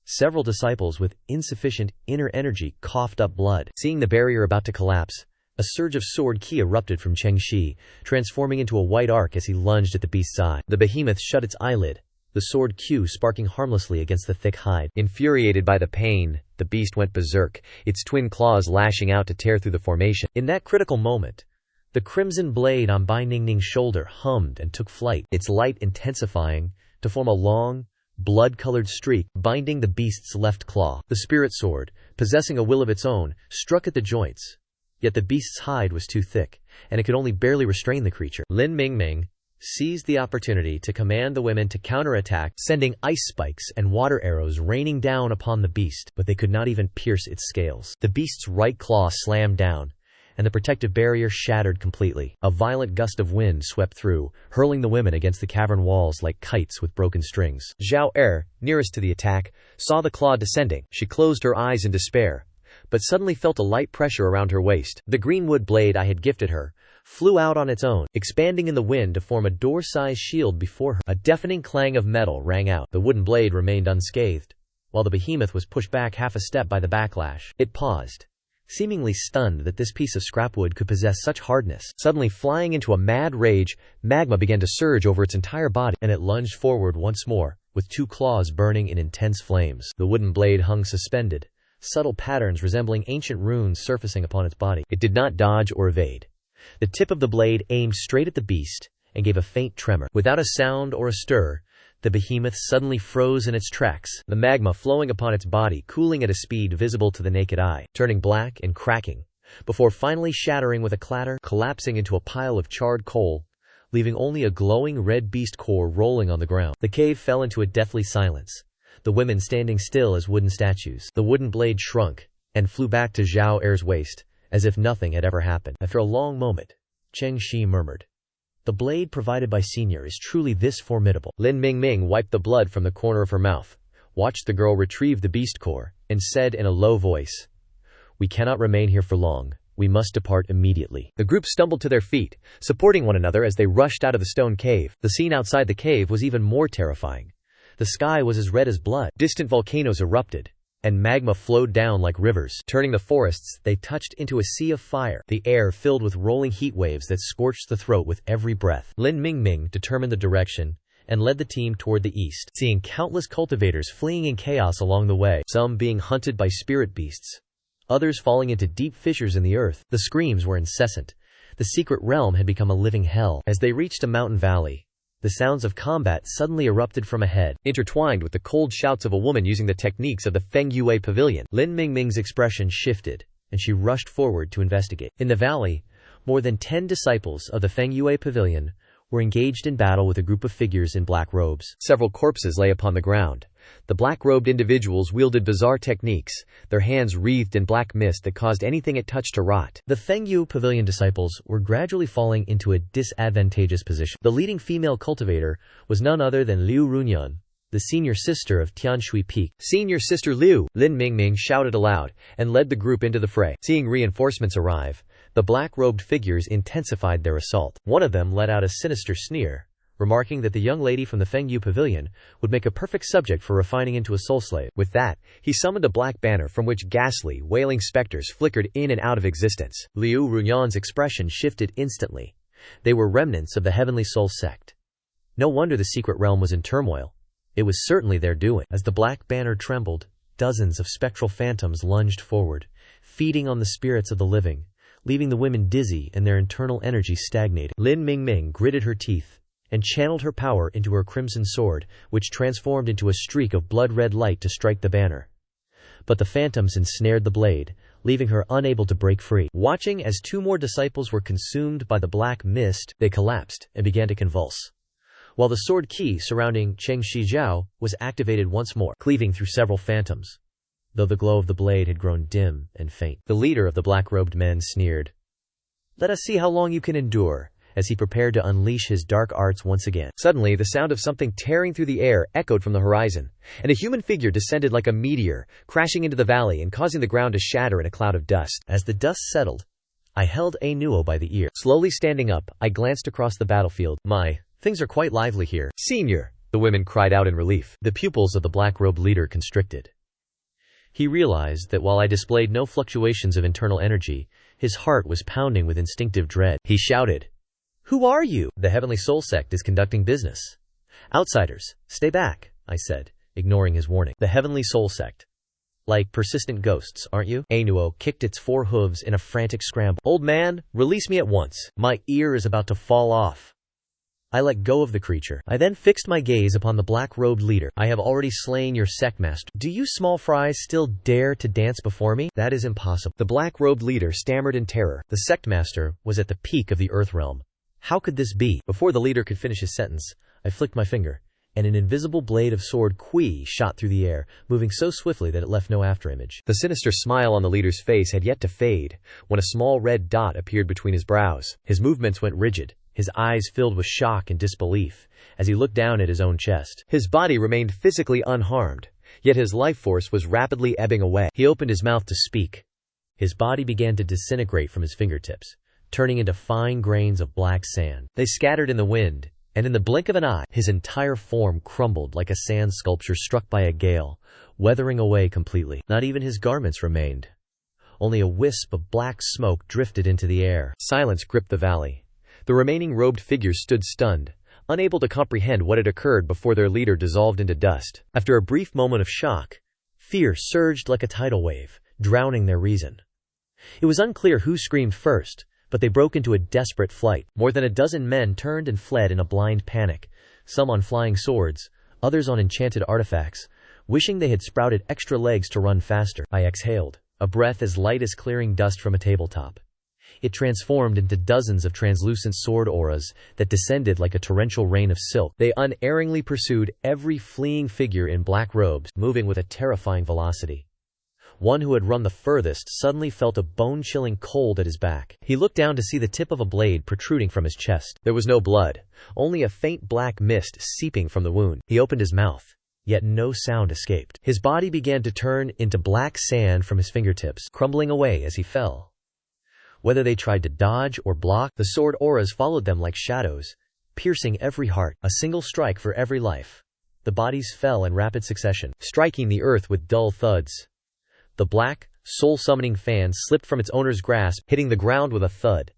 Several disciples with insufficient inner energy coughed up blood. Seeing the barrier about to collapse, a surge of sword ki erupted from Cheng Shi, transforming into a white arc as he lunged at the beast's eye. The behemoth shut its eyelid, the sword Q sparking harmlessly against the thick hide. Infuriated by the pain, the beast went berserk, its twin claws lashing out to tear through the formation. In that critical moment, the crimson blade on Bai Ningning's shoulder hummed and took flight, its light intensifying to form a long, blood-colored streak binding the beast's left claw. The spirit sword, possessing a will of its own, struck at the joints. Yet the beast's hide was too thick, and it could only barely restrain the creature. Lin Mingming seized the opportunity to command the women to counterattack, sending ice spikes and water arrows raining down upon the beast, but they could not even pierce its scales. The beast's right claw slammed down, and the protective barrier shattered completely. A violent gust of wind swept through, hurling the women against the cavern walls like kites with broken strings. Zhao Er, nearest to the attack, saw the claw descending. She closed her eyes in despair, but suddenly felt a light pressure around her waist. The green wood blade I had gifted her flew out on its own, expanding in the wind to form a door-sized shield before her. A deafening clang of metal rang out. The wooden blade remained unscathed, while the behemoth was pushed back half a step by the backlash. It paused, seemingly stunned that this piece of scrap wood could possess such hardness. Suddenly flying into a mad rage, magma began to surge over its entire body, and it lunged forward once more, with 2 claws burning in intense flames. The wooden blade hung suspended, subtle patterns resembling ancient runes surfacing upon its body. It did not dodge or evade. The tip of the blade aimed straight at the beast and gave a faint tremor. Without a sound or a stir, the behemoth suddenly froze in its tracks, the magma flowing upon its body cooling at a speed visible to the naked eye, turning black and cracking, before finally shattering with a clatter, collapsing into a pile of charred coal, leaving only a glowing red beast core rolling on the ground. The cave fell into a deathly silence, the women standing still as wooden statues. The wooden blade shrunk and flew back to Zhao Er's waist, as if nothing had ever happened. After a long moment, Cheng Shi murmured, "The blade provided by Senior is truly this formidable." Lin Mingming wiped the blood from the corner of her mouth, watched the girl retrieve the beast core, and said in a low voice, "We cannot remain here for long. We must depart immediately." The group stumbled to their feet, supporting one another as they rushed out of the stone cave. The scene outside the cave was even more terrifying. The The sky was as red as blood. Distant volcanoes erupted, and magma flowed down like rivers, turning the forests they touched into a sea of fire. The air filled with rolling heat waves that scorched the throat with every breath. Lin Mingming determined the direction and led the team toward the east, seeing countless cultivators fleeing in chaos along the way, some being hunted by spirit beasts, others falling into deep fissures in the earth. The screams were incessant. The secret realm had become a living hell. As they reached a mountain valley, the sounds of combat suddenly erupted from ahead, intertwined with the cold shouts of a woman using the techniques of the Feng Yue Pavilion. Lin Mingming's expression shifted, and she rushed forward to investigate. In the valley, more than 10 disciples of the Feng Yue Pavilion were engaged in battle with a group of figures in black robes. Several corpses lay upon the ground. The black-robed individuals wielded bizarre techniques, their hands wreathed in black mist that caused anything it touched to rot. The Feng Yue Pavilion disciples were gradually falling into a disadvantageous position. The leading female cultivator was none other than Liu Runyan, the senior sister of Tianshui Peak. "Senior Sister Liu!" Lin Mingming shouted aloud, and led the group into the fray. Seeing reinforcements arrive, the black-robed figures intensified their assault. One of them let out a sinister sneer, remarking that the young lady from the Feng Yue Pavilion would make a perfect subject for refining into a soul slave. With that, he summoned a black banner from which ghastly, wailing specters flickered in and out of existence. Liu Runyan's expression shifted instantly. They were remnants of the Heavenly Soul sect. No wonder the secret realm was in turmoil. It was certainly their doing. As the black banner trembled, dozens of spectral phantoms lunged forward, feeding on the spirits of the living, leaving the women dizzy and their internal energy stagnated. Lin Mingming gritted her teeth and channeled her power into her crimson sword, which transformed into a streak of blood-red light to strike the banner. But the phantoms ensnared the blade, leaving her unable to break free. Watching as 2 more disciples were consumed by the black mist, they collapsed and began to convulse, while the sword key surrounding Cheng Shijiao was activated once more, cleaving through several phantoms, though the glow of the blade had grown dim and faint. The leader of the black-robed men sneered, "Let us see how long you can endure," as he prepared to unleash his dark arts once again. Suddenly, the sound of something tearing through the air echoed from the horizon, and a human figure descended like a meteor, crashing into the valley and causing the ground to shatter in a cloud of dust. As the dust settled, I held A Nuo by the ear. Slowly standing up, I glanced across the battlefield. Things are quite lively here. "Senior!" the women cried out in relief. The pupils of the black-robed leader constricted. He realized that while I displayed no fluctuations of internal energy, his heart was pounding with instinctive dread. He shouted, "Who are you?" "The Heavenly Soul Sect is conducting business. Outsiders, stay back," I said, ignoring his warning. "The Heavenly Soul Sect. Like persistent ghosts, aren't you?" A Nuo kicked its 4 hooves in a frantic scramble. "Old man, release me at once. My ear is about to fall off." I let go of the creature. I then fixed my gaze upon the black-robed leader. "I have already slain your sectmaster. Do you small fries still dare to dance before me? That is impossible." The black-robed leader stammered in terror. The sectmaster was at the peak of the earth realm. How could this be? Before the leader could finish his sentence, I flicked my finger, and an invisible blade of sword Kui shot through the air, moving so swiftly that it left no afterimage. The sinister smile on the leader's face had yet to fade, when a small red dot appeared between his brows. His movements went rigid, his eyes filled with shock and disbelief, as he looked down at his own chest. His body remained physically unharmed, yet his life force was rapidly ebbing away. He opened his mouth to speak. His body began to disintegrate from his fingertips, turning into fine grains of black sand. They scattered in the wind, and in the blink of an eye, his entire form crumbled like a sand sculpture struck by a gale, weathering away completely. Not even his garments remained. Only a wisp of black smoke drifted into the air. Silence gripped the valley. The remaining robed figures stood stunned, unable to comprehend what had occurred before their leader dissolved into dust. After a brief moment of shock, fear surged like a tidal wave, drowning their reason. It was unclear who screamed first, but they broke into a desperate flight. More than a dozen men turned and fled in a blind panic, some on flying swords, others on enchanted artifacts, wishing they had sprouted extra legs to run faster. I exhaled, a breath as light as clearing dust from a tabletop. It transformed into dozens of translucent sword auras that descended like a torrential rain of silk. They unerringly pursued every fleeing figure in black robes, moving with a terrifying velocity. One who had run the furthest suddenly felt a bone-chilling cold at his back. He looked down to see the tip of a blade protruding from his chest. There was no blood, only a faint black mist seeping from the wound. He opened his mouth, yet no sound escaped. His body began to turn into black sand from his fingertips, crumbling away as he fell. Whether they tried to dodge or block, the sword auras followed them like shadows, piercing every heart, a single strike for every life. The bodies fell in rapid succession, striking the earth with dull thuds. The black, soul-summoning fan slipped from its owner's grasp, hitting the ground with a thud.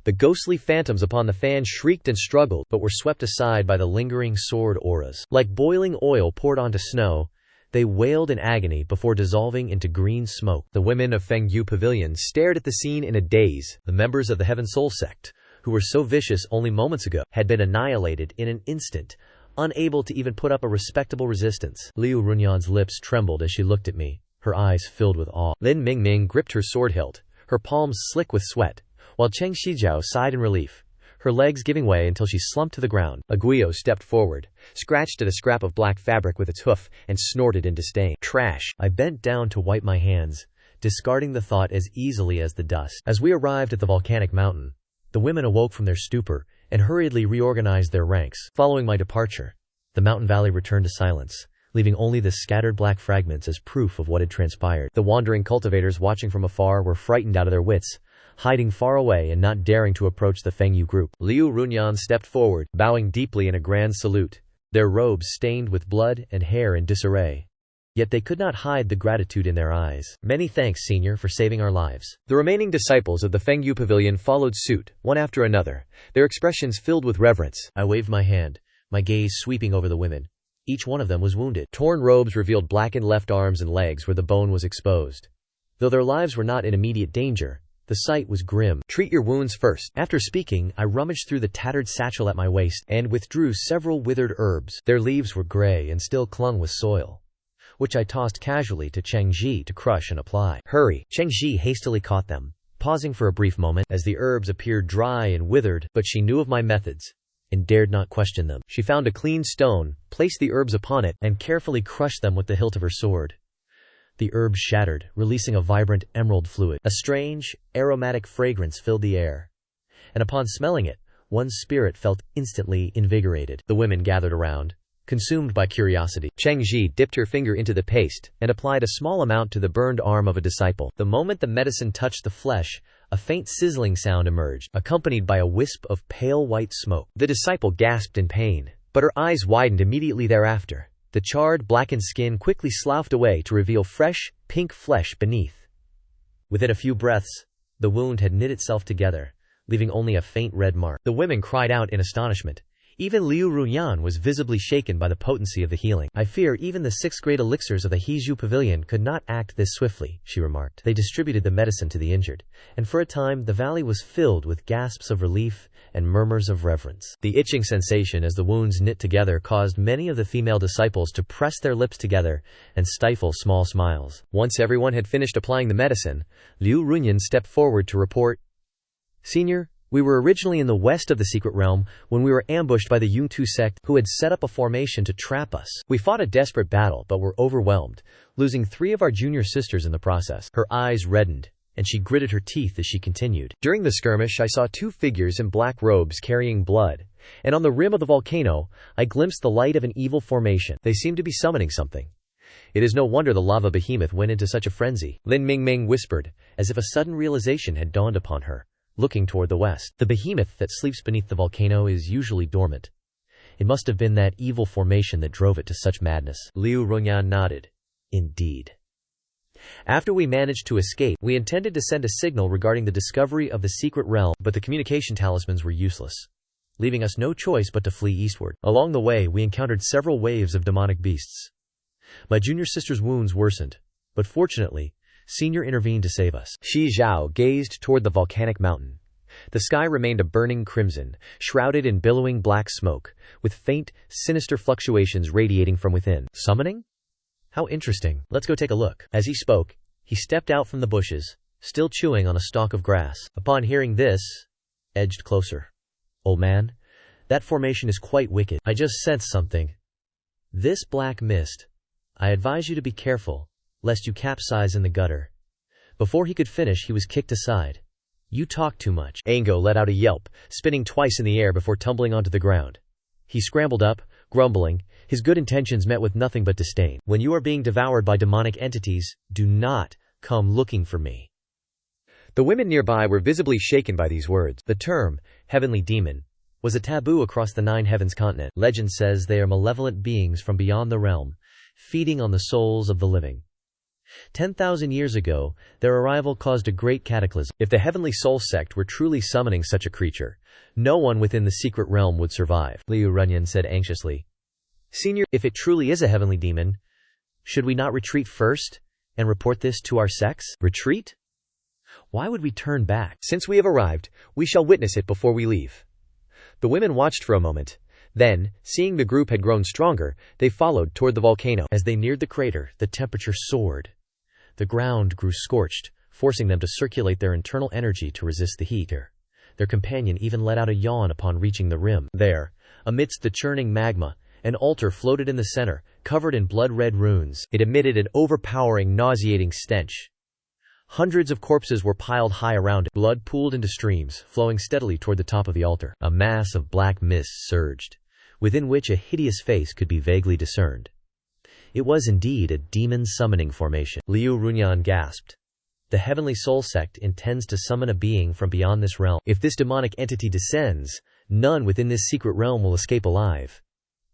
The ghostly phantoms upon the fan shrieked and struggled, but were swept aside by the lingering sword auras. Like boiling oil poured onto snow, they wailed in agony before dissolving into green smoke. The women of Fengyu Pavilion stared at the scene in a daze. The members of the Heaven Soul sect, who were so vicious only moments ago, had been annihilated in an instant, unable to even put up a respectable resistance. Liu Runyan's lips trembled as she looked at me, her eyes filled with awe. Lin Mingming gripped her sword hilt, her palms slick with sweat, while Cheng Shijiao sighed in relief, her legs giving way until she slumped to the ground. Aguio stepped forward, scratched at a scrap of black fabric with its hoof, and snorted in disdain. Trash! I bent down to wipe my hands, discarding the thought as easily as the dust. As we arrived at the volcanic mountain, the women awoke from their stupor and hurriedly reorganized their ranks. Following my departure, the mountain valley returned to silence, leaving only the scattered black fragments as proof of what had transpired. The wandering cultivators watching from afar were frightened out of their wits, hiding far away and not daring to approach the Fengyu group. Liu Runyan stepped forward, bowing deeply in a grand salute, their robes stained with blood and hair in disarray. Yet they could not hide the gratitude in their eyes. Many thanks, Senior, for saving our lives. The remaining disciples of the Fengyu Pavilion followed suit, one after another, their expressions filled with reverence. I waved my hand, my gaze sweeping over the women. Each one of them was wounded. Torn robes revealed blackened left arms and legs where the bone was exposed. Though their lives were not in immediate danger, the sight was grim. Treat your wounds first. After speaking, I rummaged through the tattered satchel at my waist and withdrew several withered herbs. Their leaves were gray and still clung with soil, which I tossed casually to Cheng Ji to crush and apply. Hurry! Cheng Ji hastily caught them, pausing for a brief moment as the herbs appeared dry and withered, but she knew of my methods and dared not question them. She found a clean stone, placed the herbs upon it, and carefully crushed them with the hilt of her sword. The herbs shattered, releasing a vibrant emerald fluid. A strange, aromatic fragrance filled the air, and upon smelling it, one's spirit felt instantly invigorated. The women gathered around, consumed by curiosity. Cheng Ji dipped her finger into the paste and applied a small amount to the burned arm of a disciple. The moment the medicine touched the flesh, a faint sizzling sound emerged, accompanied by a wisp of pale white smoke. The disciple gasped in pain, but her eyes widened immediately thereafter. The charred, blackened skin quickly sloughed away to reveal fresh, pink flesh beneath. Within a few breaths, the wound had knit itself together, leaving only a faint red mark. The women cried out in astonishment. Even Liu Runyan was visibly shaken by the potency of the healing. I fear even the 6th-grade elixirs of the Heizhou Pavilion could not act this swiftly, she remarked. They distributed the medicine to the injured, and for a time the valley was filled with gasps of relief and murmurs of reverence. The itching sensation as the wounds knit together caused many of the female disciples to press their lips together and stifle small smiles. Once everyone had finished applying the medicine, Liu Runyan stepped forward to report, Senior, we were originally in the west of the secret realm when we were ambushed by the Yuntu sect who had set up a formation to trap us. We fought a desperate battle but were overwhelmed, losing 3 of our junior sisters in the process. Her eyes reddened, and she gritted her teeth as she continued. During the skirmish I saw 2 figures in black robes carrying blood, and on the rim of the volcano I glimpsed the light of an evil formation. They seemed to be summoning something. It is no wonder the lava behemoth went into such a frenzy. Lin Mingming whispered, as if a sudden realization had dawned upon her, looking toward the west. The behemoth that sleeps beneath the volcano is usually dormant. It must have been that evil formation that drove it to such madness. Liu Runyan nodded. Indeed. After we managed to escape, we intended to send a signal regarding the discovery of the secret realm, but the communication talismans were useless, leaving us no choice but to flee eastward. Along the way, we encountered several waves of demonic beasts. My junior sister's wounds worsened, but fortunately, Senior intervened to save us. Shi Zhao gazed toward the volcanic mountain. The sky remained a burning crimson, shrouded in billowing black smoke, with faint, sinister fluctuations radiating from within. Summoning? How interesting. Let's go take a look. As he spoke, he stepped out from the bushes, still chewing on a stalk of grass. Upon hearing this, edged closer. Old man, that formation is quite wicked. I just sensed something. This black mist. I advise you to be careful, lest you capsize in the gutter. Before he could finish, he was kicked aside. You talk too much. Ango let out a yelp, spinning twice in the air before tumbling onto the ground. He scrambled up, grumbling, his good intentions met with nothing but disdain. When you are being devoured by demonic entities, do not come looking for me. The women nearby were visibly shaken by these words. The term, heavenly demon, was a taboo across the 9 heavens continent. Legend says they are malevolent beings from beyond the realm, feeding on the souls of the living. 10,000 years ago, their arrival caused a great cataclysm. If the Heavenly Soul sect were truly summoning such a creature, no one within the secret realm would survive, Liu Runyan said anxiously. Senior, if it truly is a heavenly demon, should we not retreat first and report this to our sects? Retreat? Why would we turn back? Since we have arrived, we shall witness it before we leave. The women watched for a moment. Then, seeing the group had grown stronger, they followed toward the volcano. As they neared the crater, the temperature soared. The ground grew scorched, forcing them to circulate their internal energy to resist the heat. Their companion even let out a yawn upon reaching the rim. There, amidst the churning magma, an altar floated in the center, covered in blood-red runes. It emitted an overpowering, nauseating stench. Hundreds of corpses were piled high around it. Blood pooled into streams, flowing steadily toward the top of the altar. A mass of black mist surged, within which a hideous face could be vaguely discerned. It was indeed a demon summoning formation. Liu Runyan gasped. The Heavenly Soul sect intends to summon a being from beyond this realm. If this demonic entity descends, none within this secret realm will escape alive.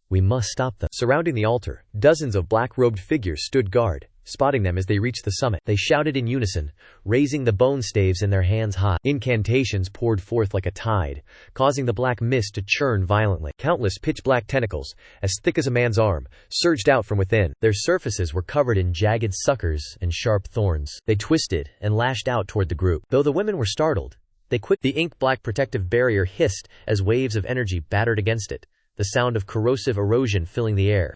We must stop them. Surrounding the altar, dozens of black-robed figures stood guard, spotting them as they reached the summit. They shouted in unison, raising the bone staves in their hands high. Incantations poured forth like a tide, causing the black mist to churn violently. Countless pitch-black tentacles, as thick as a man's arm, surged out from within. Their surfaces were covered in jagged suckers and sharp thorns. They twisted and lashed out toward the group. Though the women were startled, they quit. The ink-black protective barrier hissed as waves of energy battered against it, the sound of corrosive erosion filling the air.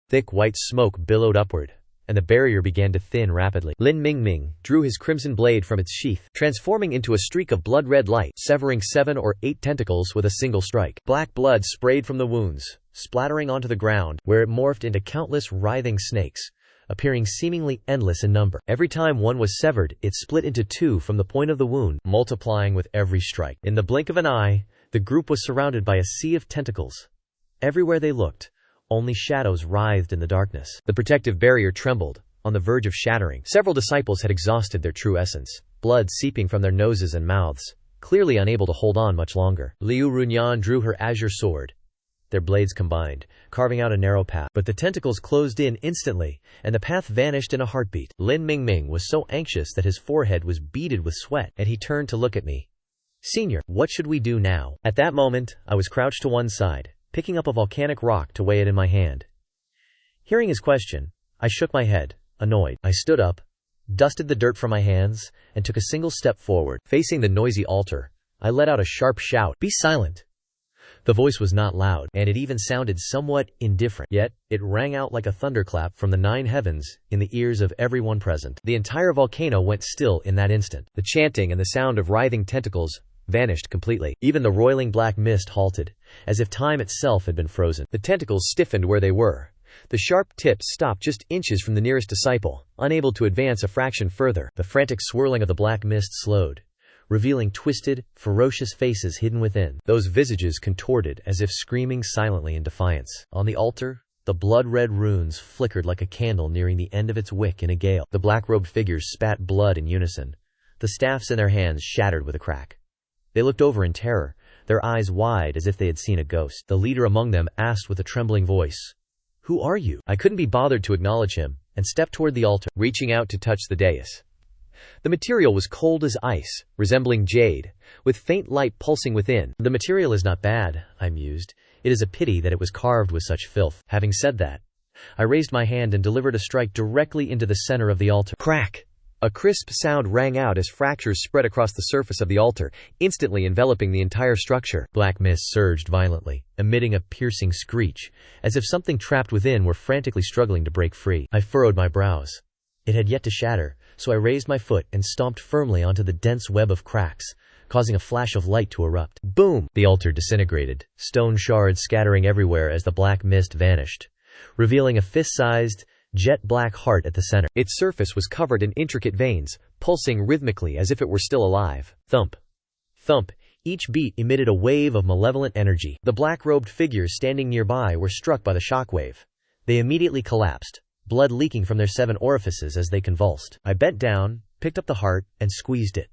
Thick white smoke billowed upward, and the barrier began to thin rapidly. Lin Mingming drew his crimson blade from its sheath, transforming into a streak of blood-red light, severing 7 or 8 tentacles with a single strike. Black blood sprayed from the wounds, splattering onto the ground, where it morphed into countless writhing snakes, appearing seemingly endless in number. Every time one was severed, it split into 2 from the point of the wound, multiplying with every strike. In the blink of an eye, the group was surrounded by a sea of tentacles. Everywhere they looked, only shadows writhed in the darkness. The protective barrier trembled, on the verge of shattering. Several disciples had exhausted their true essence, blood seeping from their noses and mouths, clearly unable to hold on much longer. Liu Runyan drew her azure sword. Their blades combined, carving out a narrow path. But the tentacles closed in instantly, and the path vanished in a heartbeat. Lin Mingming was so anxious that his forehead was beaded with sweat, and he turned to look at me. Senior, what should we do now? At that moment, I was crouched to one side, picking up a volcanic rock to weigh it in my hand. Hearing his question, I shook my head, annoyed. I stood up, dusted the dirt from my hands, and took a single step forward. Facing the noisy altar, I let out a sharp shout, "Be silent!" The voice was not loud, and it even sounded somewhat indifferent, yet it rang out like a thunderclap from the 9 heavens in the ears of everyone present. The entire volcano went still in that instant. The chanting and the sound of writhing tentacles vanished completely. Even the roiling black mist halted, as if time itself had been frozen. The tentacles stiffened where they were. The sharp tips stopped just inches from the nearest disciple, unable to advance a fraction further. The frantic swirling of the black mist slowed, revealing twisted, ferocious faces hidden within. Those visages contorted as if screaming silently in defiance. On the altar, the blood-red runes flickered like a candle nearing the end of its wick in a gale. The black-robed figures spat blood in unison. The staffs in their hands shattered with a crack. They looked over in terror, their eyes wide as if they had seen a ghost. The leader among them asked with a trembling voice, "Who are you?" I couldn't be bothered to acknowledge him, and stepped toward the altar, reaching out to touch the dais. The material was cold as ice, resembling jade, with faint light pulsing within. The material is not bad, I mused. It is a pity that it was carved with such filth. Having said that, I raised my hand and delivered a strike directly into the center of the altar. Crack! A crisp sound rang out as fractures spread across the surface of the altar, instantly enveloping the entire structure. Black mist surged violently, emitting a piercing screech, as if something trapped within were frantically struggling to break free. I furrowed my brows. It had yet to shatter, so I raised my foot and stomped firmly onto the dense web of cracks, causing a flash of light to erupt. Boom! The altar disintegrated, stone shards scattering everywhere as the black mist vanished, revealing a fist-sized, jet-black heart at the center. Its surface was covered in intricate veins, pulsing rhythmically as if it were still alive. Thump! Thump! Each beat emitted a wave of malevolent energy. The black-robed figures standing nearby were struck by the shockwave. They immediately collapsed, blood leaking from their 7 orifices as they convulsed. I bent down, picked up the heart, and squeezed it.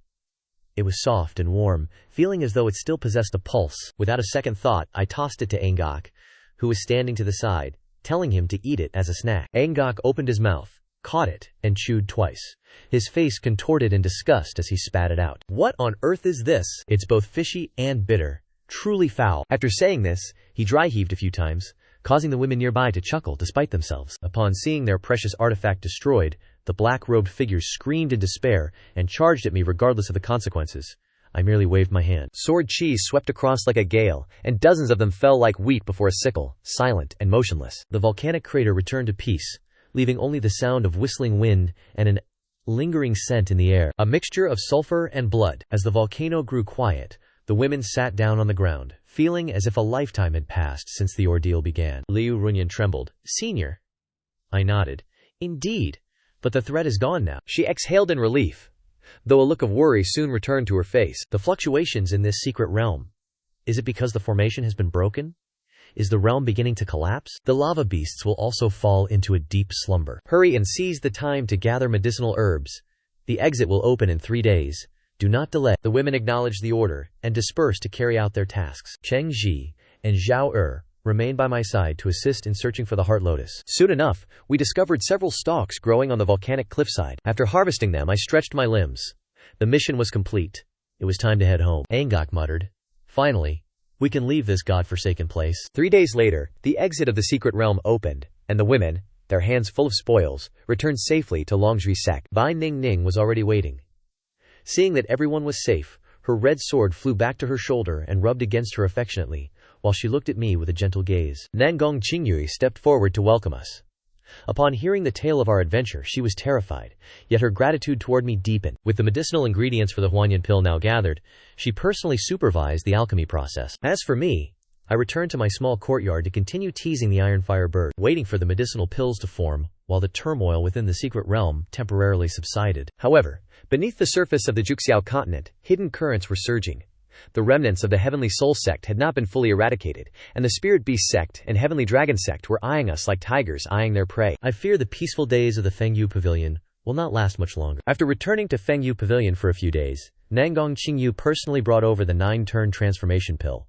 It was soft and warm, feeling as though it still possessed a pulse. Without a second thought, I tossed it to Angok, who was standing to the side, telling him to eat it as a snack. Angok opened his mouth, caught it, and chewed twice. His face contorted in disgust as he spat it out. "What on earth is this? It's both fishy and bitter. Truly foul." After saying this, he dry-heaved a few times, causing the women nearby to chuckle despite themselves. Upon seeing their precious artifact destroyed, the black-robed figures screamed in despair and charged at me regardless of the consequences. I merely waved my hand. Sword cheese swept across like a gale, and dozens of them fell like wheat before a sickle, silent and motionless. The volcanic crater returned to peace, leaving only the sound of whistling wind and an lingering scent in the air, a mixture of sulfur and blood. As the volcano grew quiet, the women sat down on the ground, feeling as if a lifetime had passed since the ordeal began. Liu Runyan trembled. "Senior." I nodded. "Indeed. But the threat is gone now." She exhaled in relief, though a look of worry soon returned to her face. "The fluctuations in this secret realm. Is it because the formation has been broken? Is the realm beginning to collapse? The lava beasts will also fall into a deep slumber. Hurry and seize the time to gather medicinal herbs. The exit will open in 3 days. Do not delay." The women acknowledged the order and dispersed to carry out their tasks. Cheng Ji and Zhao Er remained by my side to assist in searching for the heart lotus. Soon enough, we discovered several stalks growing on the volcanic cliffside. After harvesting them, I stretched my limbs. The mission was complete. It was time to head home. Angok muttered, "Finally, we can leave this god-forsaken place." 3 days later, the exit of the secret realm opened, and the women, their hands full of spoils, returned safely to Longzhi Sect. Bai Ning Ning was already waiting. Seeing that everyone was safe, her red sword flew back to her shoulder and rubbed against her affectionately, while she looked at me with a gentle gaze. Nangong Qingyue stepped forward to welcome us. Upon hearing the tale of our adventure, she was terrified, yet her gratitude toward me deepened. With the medicinal ingredients for the Huanyan pill now gathered, she personally supervised the alchemy process. As for me, I returned to my small courtyard to continue teasing the Ironfire bird, waiting for the medicinal pills to form, while the turmoil within the secret realm temporarily subsided. However, beneath the surface of the Juxiao continent, hidden currents were surging. The remnants of the Heavenly Soul sect had not been fully eradicated, and the Spirit Beast sect and Heavenly Dragon sect were eyeing us like tigers eyeing their prey. I fear the peaceful days of the Fengyu Pavilion will not last much longer. After returning to Fengyu Pavilion for a few days, Nangong Qingyu personally brought over the 9-turn transformation pill.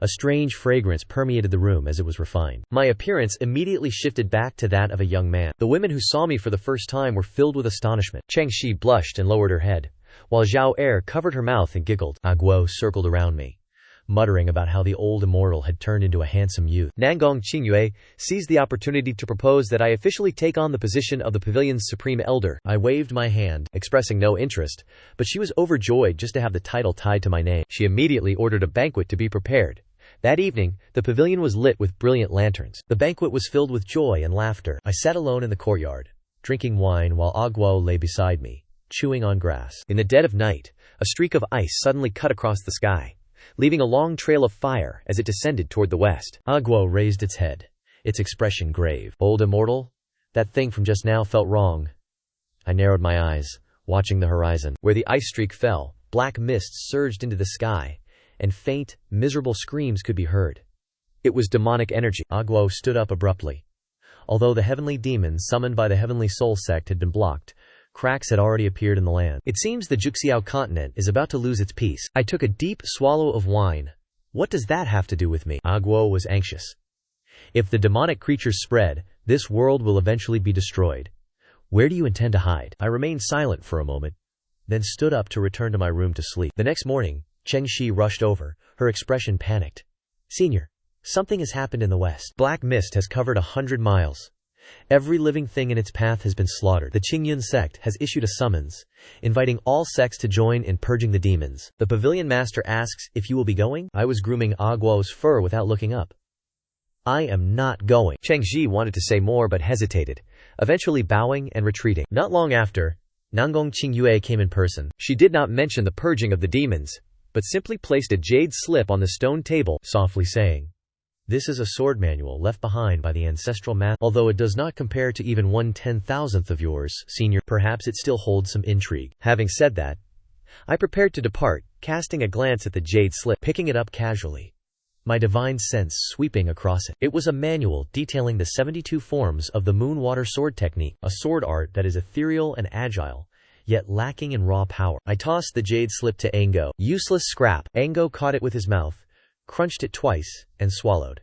A strange fragrance permeated the room as it was refined. My appearance immediately shifted back to that of a young man. The women who saw me for the first time were filled with astonishment. Cheng Shi blushed and lowered her head, while Zhao Er covered her mouth and giggled. Guo circled around me, muttering about how the old immortal had turned into a handsome youth. Nangong Qingyue seized the opportunity to propose that I officially take on the position of the pavilion's supreme elder. I waved my hand, expressing no interest, but she was overjoyed just to have the title tied to my name. She immediately ordered a banquet to be prepared. That evening, the pavilion was lit with brilliant lanterns. The banquet was filled with joy and laughter. I sat alone in the courtyard, drinking wine while Guo lay beside me, chewing on grass. In the dead of night, a streak of ice suddenly cut across the sky, leaving a long trail of fire as it descended toward the west. Guo raised its head, its expression grave. Old immortal? That thing from just now felt wrong. I narrowed my eyes, watching the horizon. Where the ice streak fell, black mists surged into the sky, and faint, miserable screams could be heard. It was demonic energy. Guo stood up abruptly. Although the heavenly demons summoned by the Heavenly Soul sect had been blocked, cracks had already appeared in the land. It seems the Juxiao continent is about to lose its peace. I took a deep swallow of wine. What does that have to do with me? Guo was anxious. If the demonic creatures spread, this world will eventually be destroyed. Where do you intend to hide? I remained silent for a moment, then stood up to return to my room to sleep. The next morning, Cheng Shi rushed over, her expression panicked. Senior, something has happened in the west. Black mist has covered 100 miles. Every living thing in its path has been slaughtered. The Qingyun sect has issued a summons, inviting all sects to join in purging the demons. The pavilion master asks if you will be going. I was grooming Guo's fur without looking up. I am not going. Cheng Shi wanted to say more but hesitated, eventually bowing and retreating. Not long after, Nangong Qingyue came in person. She did not mention the purging of the demons, but simply placed a jade slip on the stone table, softly saying, "This is a sword manual left behind by the ancestral math. Although it does not compare to even 1/10,000th of yours, senior, perhaps it still holds some intrigue." Having said that, I prepared to depart, casting a glance at the jade slip, picking it up casually, my divine sense sweeping across it. It was a manual detailing the 72 forms of the Moonwater sword technique, a sword art that is ethereal and agile, yet lacking in raw power. I tossed the jade slip to Ango. Useless scrap. Ango caught it with his mouth, crunched it twice, and swallowed.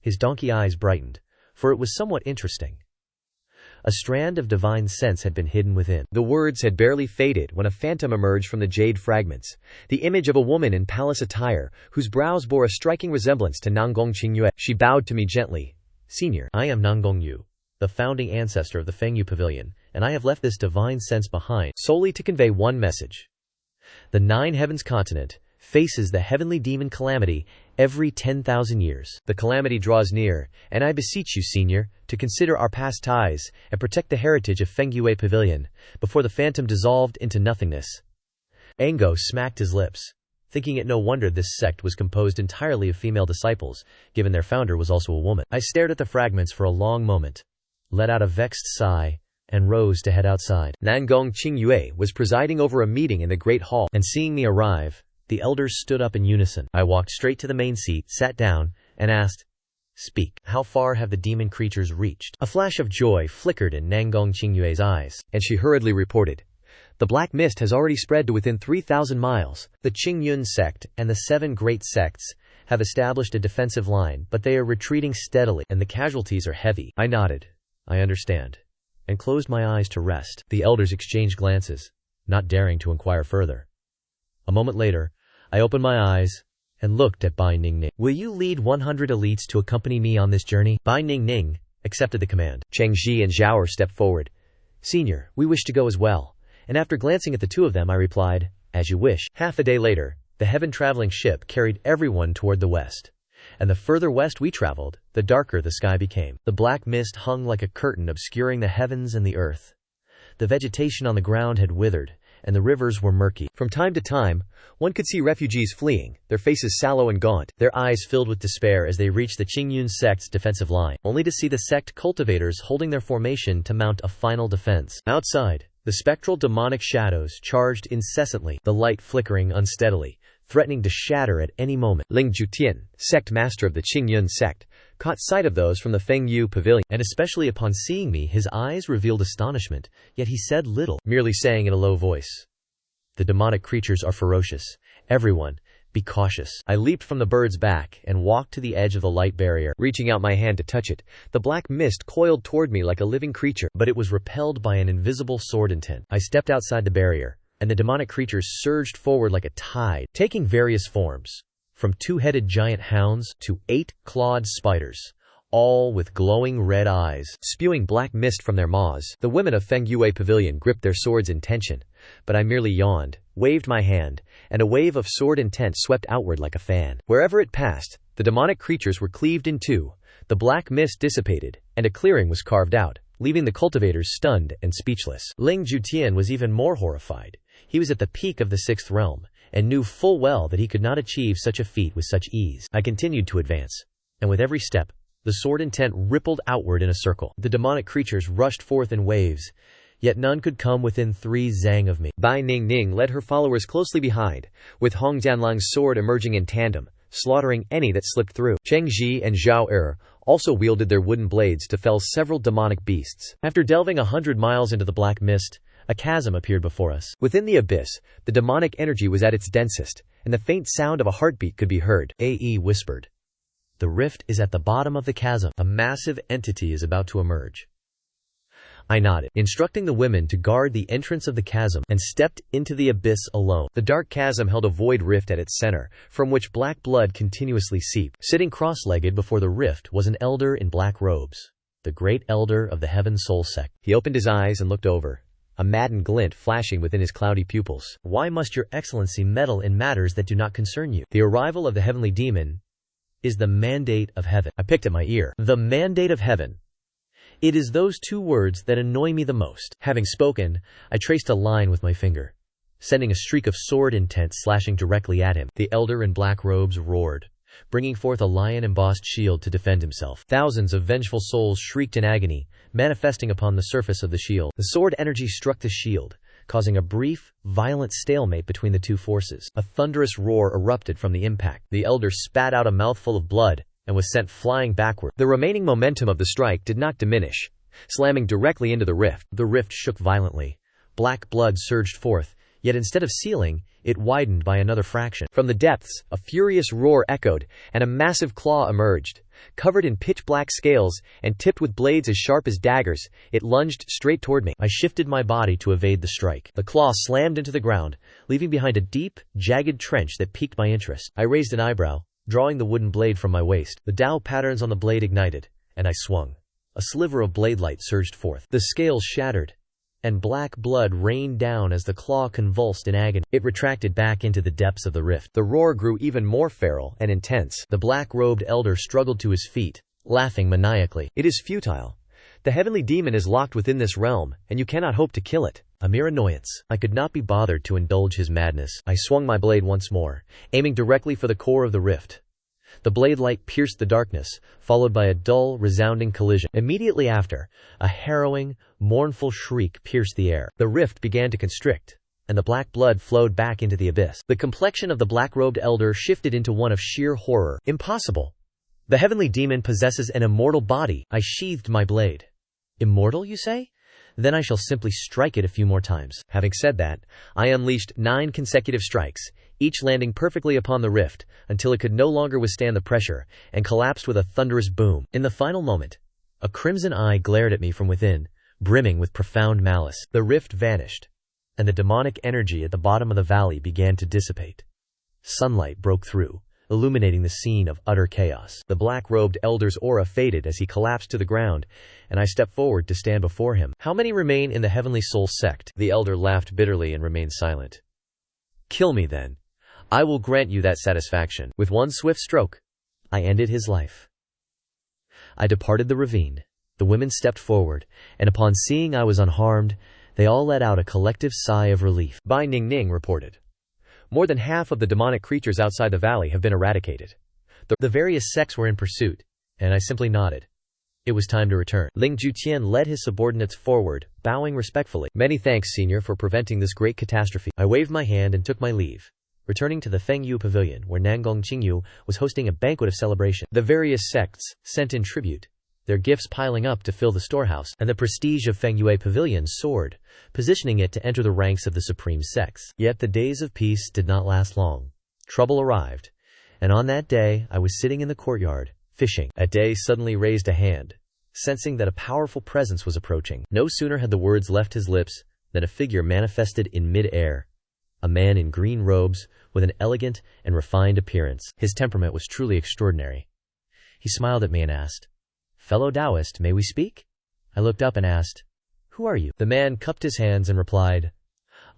His donkey eyes brightened, for it was somewhat interesting. A strand of divine sense had been hidden within. The words had barely faded when a phantom emerged from the jade fragments, the image of a woman in palace attire, whose brows bore a striking resemblance to Nangong Qingyue. She bowed to me gently. Senior, I am Nangong Yu, the founding ancestor of the Fengyu Pavilion, and I have left this divine sense behind, solely to convey one message. The Nine Heavens continent faces the heavenly demon calamity every 10,000 years. The calamity draws near, and I beseech you, Senior, to consider our past ties and protect the heritage of Fengyue Pavilion before the phantom dissolved into nothingness. Ango smacked his lips, thinking it no wonder this sect was composed entirely of female disciples, given their founder was also a woman. I stared at the fragments for a long moment, let out a vexed sigh, and rose to head outside. Nangong Qingyue was presiding over a meeting in the great hall, and seeing me arrive, the elders stood up in unison. I walked straight to the main seat, sat down, and asked, "Speak. How far have the demon creatures reached?" A flash of joy flickered in Nangong Qingyue's eyes, and she hurriedly reported, "The black mist has already spread to within 3,000 miles. The Qingyun sect and the 7 great sects have established a defensive line, but they are retreating steadily, and the casualties are heavy." I nodded. "I understand," and closed my eyes to rest. The elders exchanged glances, not daring to inquire further. A moment later, I opened my eyes and looked at Bai Ningning. "Will you lead 100 elites to accompany me on this journey?" Bai Ningning accepted the command. Cheng Ji and Zhao Er stepped forward. "Senior, we wish to go as well." And after glancing at the two of them, I replied, "As you wish." Half a day later, the heaven-traveling ship carried everyone toward the west. And the further west we traveled, the darker the sky became. The black mist hung like a curtain obscuring the heavens and the earth. The vegetation on the ground had withered, and the rivers were murky. From time to time, one could see refugees fleeing, their faces sallow and gaunt, their eyes filled with despair as they reached the Qingyun sect's defensive line, only to see the sect cultivators holding their formation to mount a final defense. Outside, the spectral demonic shadows charged incessantly, the light flickering unsteadily, threatening to shatter at any moment. Ling Jutian, sect master of the Qingyun sect, caught sight of those from the Fengyu Pavilion, and especially upon seeing me, his eyes revealed astonishment, yet he said little, merely saying in a low voice, "The demonic creatures are ferocious. Everyone, be cautious." I leaped from the bird's back and walked to the edge of the light barrier. Reaching out my hand to touch it, the black mist coiled toward me like a living creature, but it was repelled by an invisible sword intent. I stepped outside the barrier, and the demonic creatures surged forward like a tide, taking various forms, from 2-headed giant hounds to 8-clawed spiders, all with glowing red eyes, spewing black mist from their maws. The women of Fengyue Pavilion gripped their swords in tension, but I merely yawned, waved my hand, and a wave of sword intent swept outward like a fan. Wherever it passed, the demonic creatures were cleaved in two, the black mist dissipated, and a clearing was carved out, leaving the cultivators stunned and speechless. Ling Jutian was even more horrified. He was at the peak of the 6th realm, and knew full well that he could not achieve such a feat with such ease. I continued to advance, and with every step, the sword intent rippled outward in a circle. The demonic creatures rushed forth in waves, yet none could come within 3 zang of me. Bai Ningning led her followers closely behind, with Hong Jianlang's sword emerging in tandem, slaughtering any that slipped through. Cheng Ji and Zhao Er also wielded their wooden blades to fell several demonic beasts. After delving 100 miles into the black mist, a chasm appeared before us. Within the abyss, the demonic energy was at its densest, and the faint sound of a heartbeat could be heard. A.E. whispered, "The rift is at the bottom of the chasm. A massive entity is about to emerge." I nodded, instructing the women to guard the entrance of the chasm, and stepped into the abyss alone. The dark chasm held a void rift at its center, from which black blood continuously seeped. Sitting cross-legged before the rift was an elder in black robes, the great elder of the Heaven Soul sect. He opened his eyes and looked over, a maddened glint flashing within his cloudy pupils. "Why must your excellency meddle in matters that do not concern you? The arrival of the heavenly demon is the mandate of heaven." I picked at my ear. The mandate of heaven. It is those 2 words that annoy me the most. Having spoken, I traced a line with my finger, sending a streak of sword intent slashing directly at him. The elder in black robes roared, bringing forth a lion-embossed shield to defend himself. Thousands of vengeful souls shrieked in agony, manifesting upon the surface of the shield. The sword energy struck the shield, causing a brief, violent stalemate between the 2 forces. A thunderous roar erupted from the impact. The elder spat out a mouthful of blood and was sent flying backward. The remaining momentum of the strike did not diminish, slamming directly into the rift. The rift shook violently, Black blood surged forth, yet instead of sealing, it widened by another fraction. From the depths, a furious roar echoed, and a massive claw emerged. Covered in pitch-black scales, and tipped with blades as sharp as daggers, it lunged straight toward me. I shifted my body to evade the strike. The claw slammed into the ground, leaving behind a deep, jagged trench that piqued my interest. I raised an eyebrow, drawing the wooden blade from my waist. The Tao patterns on the blade ignited, and I swung. A sliver of blade light surged forth. The scales shattered, and black blood rained down as the claw convulsed in agony. It retracted back into the depths of the rift. The roar grew even more feral and intense. The black-robed elder struggled to his feet, laughing maniacally. "It is futile. The heavenly demon is locked within this realm, and you cannot hope to kill it." A mere annoyance. I could not be bothered to indulge his madness. I swung my blade once more, aiming directly for the core of the rift. The blade light pierced the darkness, followed by a dull, resounding collision. Immediately after, a harrowing, mournful shriek pierced the air. The rift began to constrict, and the black blood flowed back into the abyss. The complexion of the black-robed elder shifted into one of sheer horror. "Impossible! The heavenly demon possesses an immortal body." I sheathed my blade. "Immortal, you say? Then I shall simply strike it a few more times." Having said that, I unleashed 9 consecutive strikes, each landing perfectly upon the rift, until it could no longer withstand the pressure, and collapsed with a thunderous boom. In the final moment, a crimson eye glared at me from within, brimming with profound malice. The rift vanished, and the demonic energy at the bottom of the valley began to dissipate. Sunlight broke through, illuminating the scene of utter chaos. The black-robed elder's aura faded as he collapsed to the ground, and I stepped forward to stand before him. "How many remain in the Heavenly Soul sect?" The elder laughed bitterly and remained silent. "Kill me, then. I will grant you that satisfaction." With one swift stroke, I ended his life. I departed the ravine. The women stepped forward, and upon seeing I was unharmed, they all let out a collective sigh of relief. Bai Ningning reported, "More than half of the demonic creatures outside the valley have been eradicated. The various sects were in pursuit, and I simply nodded. It was time to return." Ling Jutian led his subordinates forward, bowing respectfully. "Many thanks, Senior, for preventing this great catastrophe." I waved my hand and took my leave, returning to the Fengyu Pavilion, where Nangong Qingyu was hosting a banquet of celebration. The various sects sent in tribute, their gifts piling up to fill the storehouse, and the prestige of Fengyue Pavilion soared, positioning it to enter the ranks of the supreme sects. Yet the days of peace did not last long. Trouble arrived, and on that day I was sitting in the courtyard, fishing. A day suddenly raised a hand, sensing that a powerful presence was approaching. No sooner had the words left his lips than a figure manifested in mid-air. A man in green robes, with an elegant and refined appearance. His temperament was truly extraordinary. He smiled at me and asked, "Fellow Taoist, may we speak?" I looked up and asked, "Who are you?" The man cupped his hands and replied,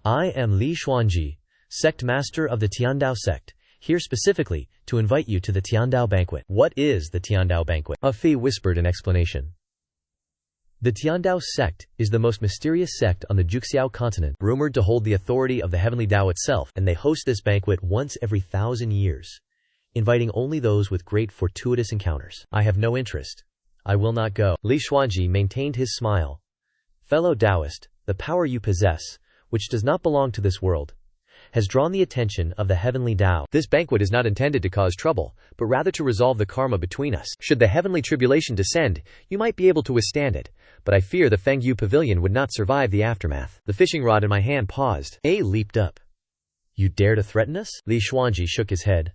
"I am Li Xuanji, sect master of the Tiandao sect, here specifically to invite you to the Tiandao banquet." "What is the Tiandao banquet?" Fei whispered in explanation. The Tiandao sect is the most mysterious sect on the Juxiao continent, rumored to hold the authority of the heavenly Tao itself, and they host this banquet once every 1,000 years, inviting only those with great fortuitous encounters. I have no interest. I will not go. Li Xuanji maintained his smile. "Fellow Taoist, the power you possess, which does not belong to this world, has drawn the attention of the heavenly Tao. This banquet is not intended to cause trouble, but rather to resolve the karma between us. Should the heavenly tribulation descend, you might be able to withstand it, but I fear the Fengyu Pavilion would not survive the aftermath." The fishing rod in my hand paused. A leaped up. "You dare to threaten us?" Li Xuanji shook his head.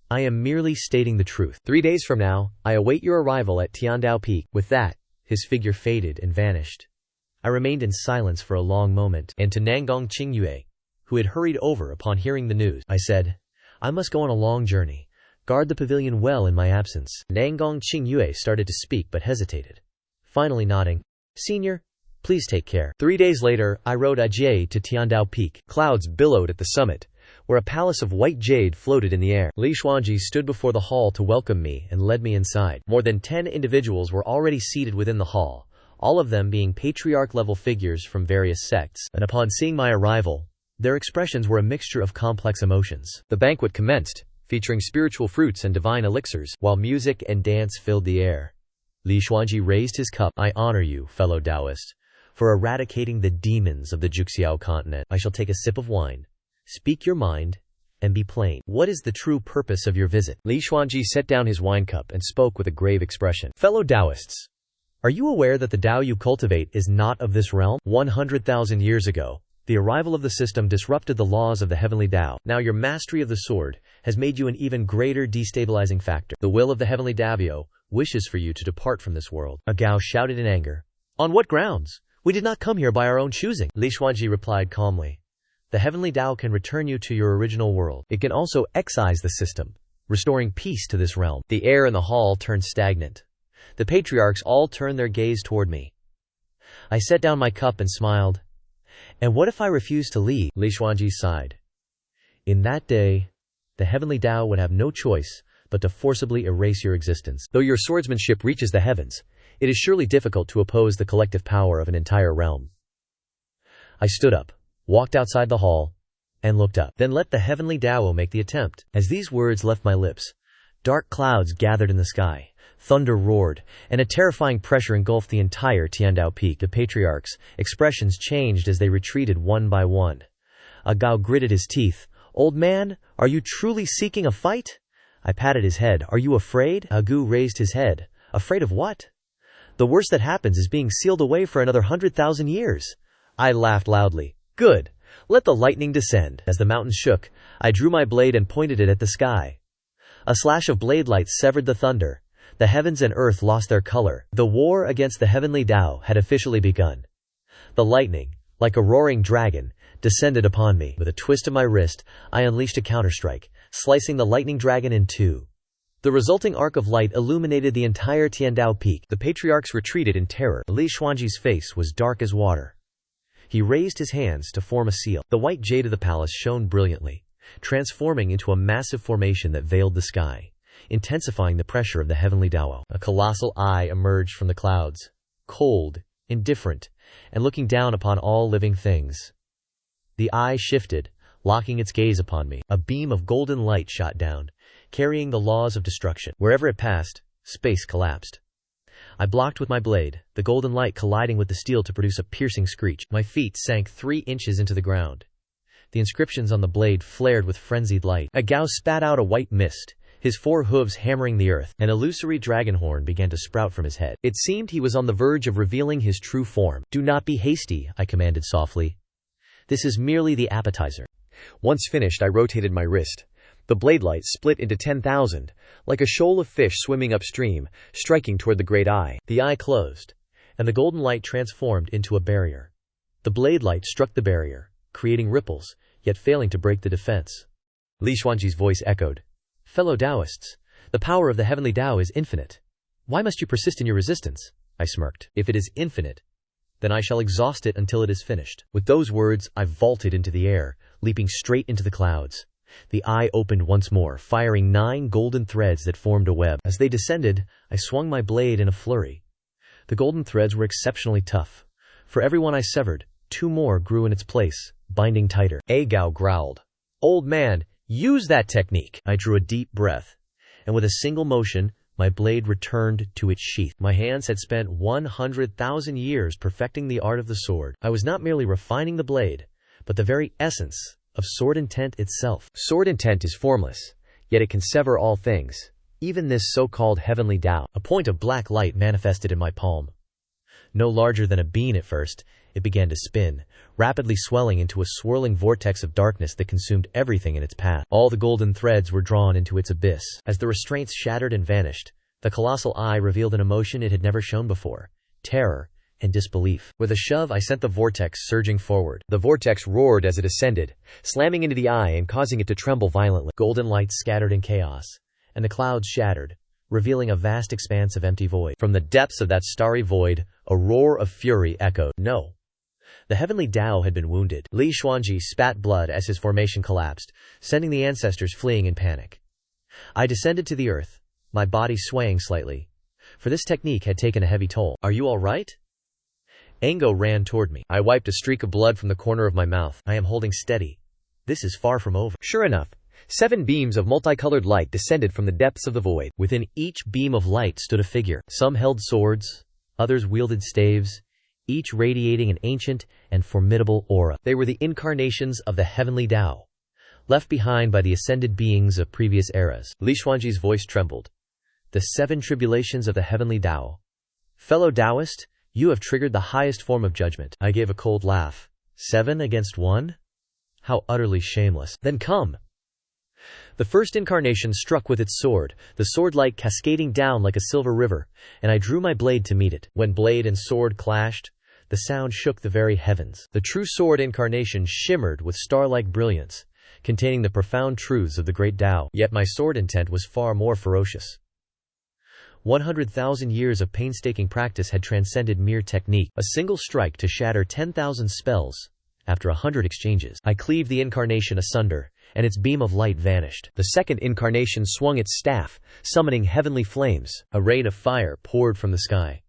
"I am merely stating the truth. 3 days from now, I await your arrival at Tiandao Peak." With that, his figure faded and vanished. I remained in silence for a long moment, and to Nangong Qingyue, who had hurried over upon hearing the news, I said, "I must go on a long journey. Guard the pavilion well in my absence." Nangong Qingyue started to speak but hesitated. Finally nodding, "Senior, please take care." 3 days later, I rode Ajie to Tiandao Peak. Clouds billowed at the summit, where a palace of white jade floated in the air. Li Xuanji stood before the hall to welcome me and led me inside. More than 10 individuals were already seated within the hall, all of them being patriarch-level figures from various sects, and upon seeing my arrival, their expressions were a mixture of complex emotions. The banquet commenced, featuring spiritual fruits and divine elixirs, while music and dance filled the air. Li Xuanji raised his cup. "I honor you, fellow Taoist, for eradicating the demons of the Juxiao continent. I shall take a sip of wine. Speak your mind, and be plain. What is the true purpose of your visit?" Li Xuanji set down his wine cup and spoke with a grave expression. "Fellow Taoists, Are you aware that the Tao you cultivate is not of this realm? 100,000 years ago, the arrival of the system disrupted the laws of the heavenly Tao. Now your mastery of the sword has made you an even greater destabilizing factor. The will of the heavenly Tao wishes for you to depart from this world. A Gao shouted in anger. On what grounds? We did not come here by our own choosing. Li Xuanji replied calmly. The heavenly Tao can return you to your original world. It can also excise the system, restoring peace to this realm. The air in the hall turned stagnant. The patriarchs all turned their gaze toward me. I set down my cup and smiled. And what if I refuse to leave? Li Xuanji sighed. In that day, the heavenly Tao would have no choice but to forcibly erase your existence. Though your swordsmanship reaches the heavens, it is surely difficult to oppose the collective power of an entire realm. I stood up, walked outside the hall, and looked up. Then let the heavenly Tao make the attempt. As these words left my lips, dark clouds gathered in the sky. Thunder roared, and a terrifying pressure engulfed the entire Tiandao Peak. The patriarchs' expressions changed as they retreated one by one. A Gao gritted his teeth. Old man, are you truly seeking a fight? I patted his head. Are you afraid? Agu raised his head. Afraid of what? The worst that happens is being sealed away for another 100,000 years. I laughed loudly. Good. Let the lightning descend. As the mountains shook, I drew my blade and pointed it at the sky. A slash of blade light severed the thunder. The heavens and earth lost their color. The war against the heavenly Tao had officially begun. The lightning, like a roaring dragon, descended upon me. With a twist of my wrist, I unleashed a counterstrike, slicing the lightning dragon in two. The resulting arc of light illuminated the entire Tiandao Peak. The patriarchs retreated in terror. Li Xuanji's face was dark as water. He raised his hands to form a seal. The white jade of the palace shone brilliantly, transforming into a massive formation that veiled the sky, intensifying the pressure of the heavenly Tao. A colossal eye emerged from the clouds, cold, indifferent, and looking down upon all living things. The eye shifted, locking its gaze upon me. A beam of golden light shot down, carrying the laws of destruction. Wherever it passed, space collapsed. I blocked with my blade, the golden light colliding with the steel to produce a piercing screech. My feet sank 3 inches into the ground. The inscriptions on the blade flared with frenzied light. A Gao spat out a white mist, his 4 hooves hammering the earth. An illusory dragon horn began to sprout from his head. It seemed he was on the verge of revealing his true form. Do not be hasty, I commanded softly. This is merely the appetizer. Once finished, I rotated my wrist. The blade light split into 10,000, like a shoal of fish swimming upstream, striking toward the great eye. The eye closed, and the golden light transformed into a barrier. The blade light struck the barrier, creating ripples, yet failing to break the defense. Li Xuanji's voice echoed. Fellow Taoists, the power of the heavenly Tao is infinite. Why must you persist in your resistance? I smirked. If it is infinite, then I shall exhaust it until it is finished. With those words, I vaulted into the air, leaping straight into the clouds. The eye opened once more, firing 9 golden threads that formed a web. As they descended, I swung my blade in a flurry. The golden threads were exceptionally tough. For every one I severed, 2 more grew in its place, binding tighter. A Gao growled. Old man, use that technique. I drew a deep breath, and with a single motion, my blade returned to its sheath. My hands had spent 100,000 years perfecting the art of the sword. I was not merely refining the blade, but the very essence of sword intent itself. Sword intent is formless, yet it can sever all things, even this so-called heavenly Tao. A point of black light manifested in my palm. No larger than a bean at first, it began to spin, rapidly swelling into a swirling vortex of darkness that consumed everything in its path. All the golden threads were drawn into its abyss. As the restraints shattered and vanished, the colossal eye revealed an emotion it had never shown before: terror and disbelief. With a shove, I sent the vortex surging forward. The vortex roared as it ascended, slamming into the eye and causing it to tremble violently. Golden light scattered in chaos, and the clouds shattered, revealing a vast expanse of empty void. From the depths of that starry void, a roar of fury echoed. No. The heavenly Tao had been wounded. Li Xuanji spat blood as his formation collapsed, sending the ancestors fleeing in panic. I descended to the earth, my body swaying slightly, for this technique had taken a heavy toll. Are you all right? Ango ran toward me. I wiped a streak of blood from the corner of my mouth. I am holding steady. This is far from over. Sure enough, 7 beams of multicolored light descended from the depths of the void. Within each beam of light stood a figure. Some held swords, others wielded staves, each radiating an ancient and formidable aura. They were the incarnations of the heavenly Tao, left behind by the ascended beings of previous eras. Li Xuanji's voice trembled. The 7 tribulations of the heavenly Tao, Fellow Taoist, you have triggered the highest form of judgment. I gave a cold laugh. 7 against 1? How utterly shameless. Then come. The first incarnation struck with its sword, the sword light cascading down like a silver river, and I drew my blade to meet it. When blade and sword clashed, the sound shook the very heavens. The true sword incarnation shimmered with star-like brilliance, containing the profound truths of the great Tao. Yet my sword intent was far more ferocious. 100,000 years of painstaking practice had transcended mere technique. A single strike to shatter 10,000 spells. After 100 exchanges, I cleaved the incarnation asunder, and its beam of light vanished. The second incarnation swung its staff, summoning heavenly flames. A rain of fire poured from the sky.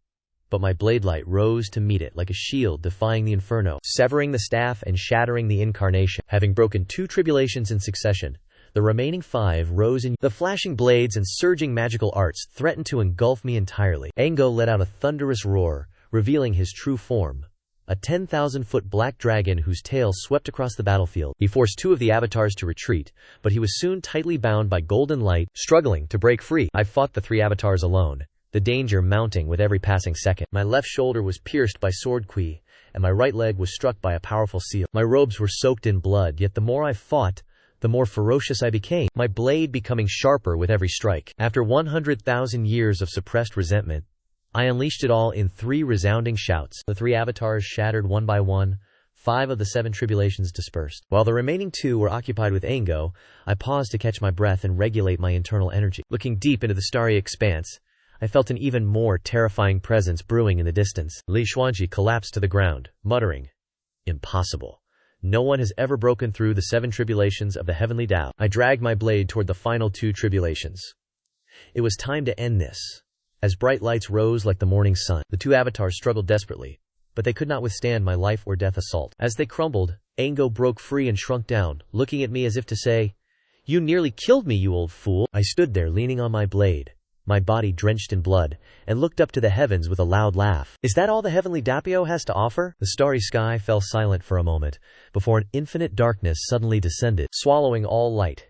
But my blade light rose to meet it like a shield defying the inferno, severing the staff and shattering the incarnation. Having broken 2 tribulations in succession, the remaining 5 rose in. The flashing blades and surging magical arts threatened to engulf me entirely. Ango let out a thunderous roar, revealing his true form. A 10,000-foot black dragon whose tail swept across the battlefield. He forced 2 of the avatars to retreat, but he was soon tightly bound by golden light, struggling to break free. I fought the 3 avatars alone, the danger mounting with every passing second. My left shoulder was pierced by sword qui, and my right leg was struck by a powerful seal. My robes were soaked in blood, yet the more I fought, the more ferocious I became, my blade becoming sharper with every strike. After 100,000 years of suppressed resentment, I unleashed it all in 3 resounding shouts. The 3 avatars shattered one by one, 5 of the 7 tribulations dispersed. While the remaining 2 were occupied with Ango, I paused to catch my breath and regulate my internal energy. Looking deep into the starry expanse, I felt an even more terrifying presence brewing in the distance. Li Xuanji collapsed to the ground, muttering, "Impossible. No one has ever broken through the 7 tribulations of the heavenly Tao." I dragged my blade toward the final 2 tribulations. It was time to end this. As bright lights rose like the morning sun, the 2 avatars struggled desperately, but they could not withstand my life or death assault. As they crumbled, Ango broke free and shrunk down, looking at me as if to say, "You nearly killed me, you old fool." I stood there leaning on my blade, my body drenched in blood, and looked up to the heavens with a loud laugh. Is that all the heavenly Dapio has to offer? The starry sky fell silent for a moment, before an infinite darkness suddenly descended, swallowing all light.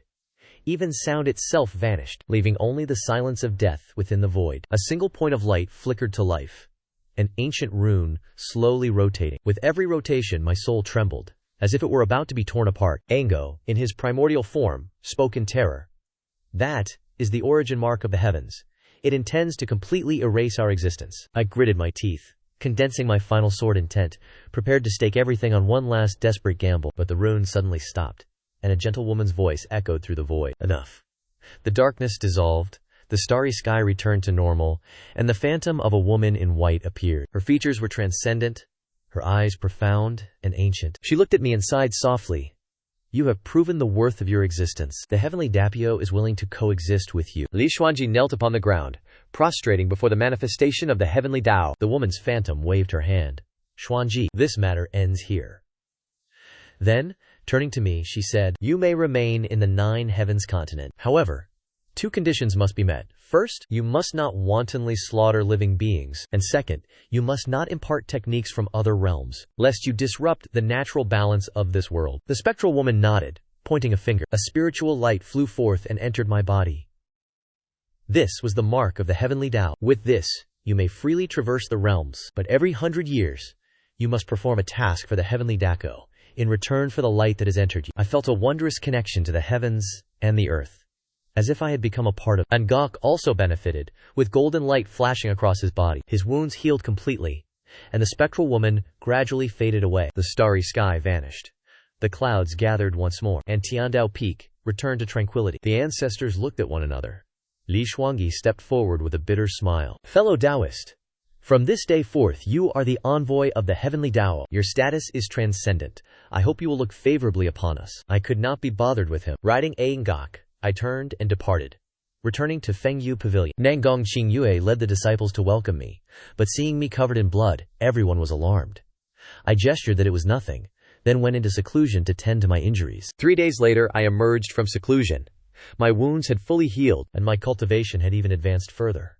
Even sound itself vanished, leaving only the silence of death within the void. A single point of light flickered to life. An ancient rune, slowly rotating. With every rotation my soul trembled, as if it were about to be torn apart. Ango, in his primordial form, spoke in terror. "That is the origin mark of the heavens. It intends to completely erase our existence." I gritted my teeth, condensing my final sword intent, prepared to stake everything on one last desperate gamble. But the rune suddenly stopped, and a gentle woman's voice echoed through the void. Enough. The darkness dissolved, the starry sky returned to normal, and the phantom of a woman in white appeared. Her features were transcendent, her eyes profound and ancient. She looked at me and sighed softly. "You have proven the worth of your existence. The heavenly Dapio is willing to coexist with you." Li Xuanji knelt upon the ground, prostrating before the manifestation of the heavenly Tao. The woman's phantom waved her hand. "Xuanji, this matter ends here." Then, turning to me, she said, "You may remain in the 9 heavens continent. However, 2 conditions must be met. First, you must not wantonly slaughter living beings, and second, you must not impart techniques from other realms, lest you disrupt the natural balance of this world." The spectral woman nodded, pointing a finger. A spiritual light flew forth and entered my body. This was the mark of the heavenly Tao. With this, you may freely traverse the realms, but every 100 years, you must perform a task for the heavenly Daco, in return for the light that has entered you. I felt a wondrous connection to the heavens and the earth, as if I had become a part of. Angok also benefited, with golden light flashing across his body. His wounds healed completely, and the spectral woman gradually faded away. The starry sky vanished. The clouds gathered once more, and Tiandao Peak returned to tranquility. The ancestors looked at one another. Li Xuanji stepped forward with a bitter smile. "Fellow Taoist, from this day forth you are the envoy of the heavenly Tao. Your status is transcendent. I hope you will look favorably upon us." I could not be bothered with him. Riding Angok, I turned and departed, returning to Fengyu Pavilion. Nangong Qingyue led the disciples to welcome me, but seeing me covered in blood, everyone was alarmed. I gestured that it was nothing, then went into seclusion to tend to my injuries. 3 days later I emerged from seclusion. My wounds had fully healed, and my cultivation had even advanced further.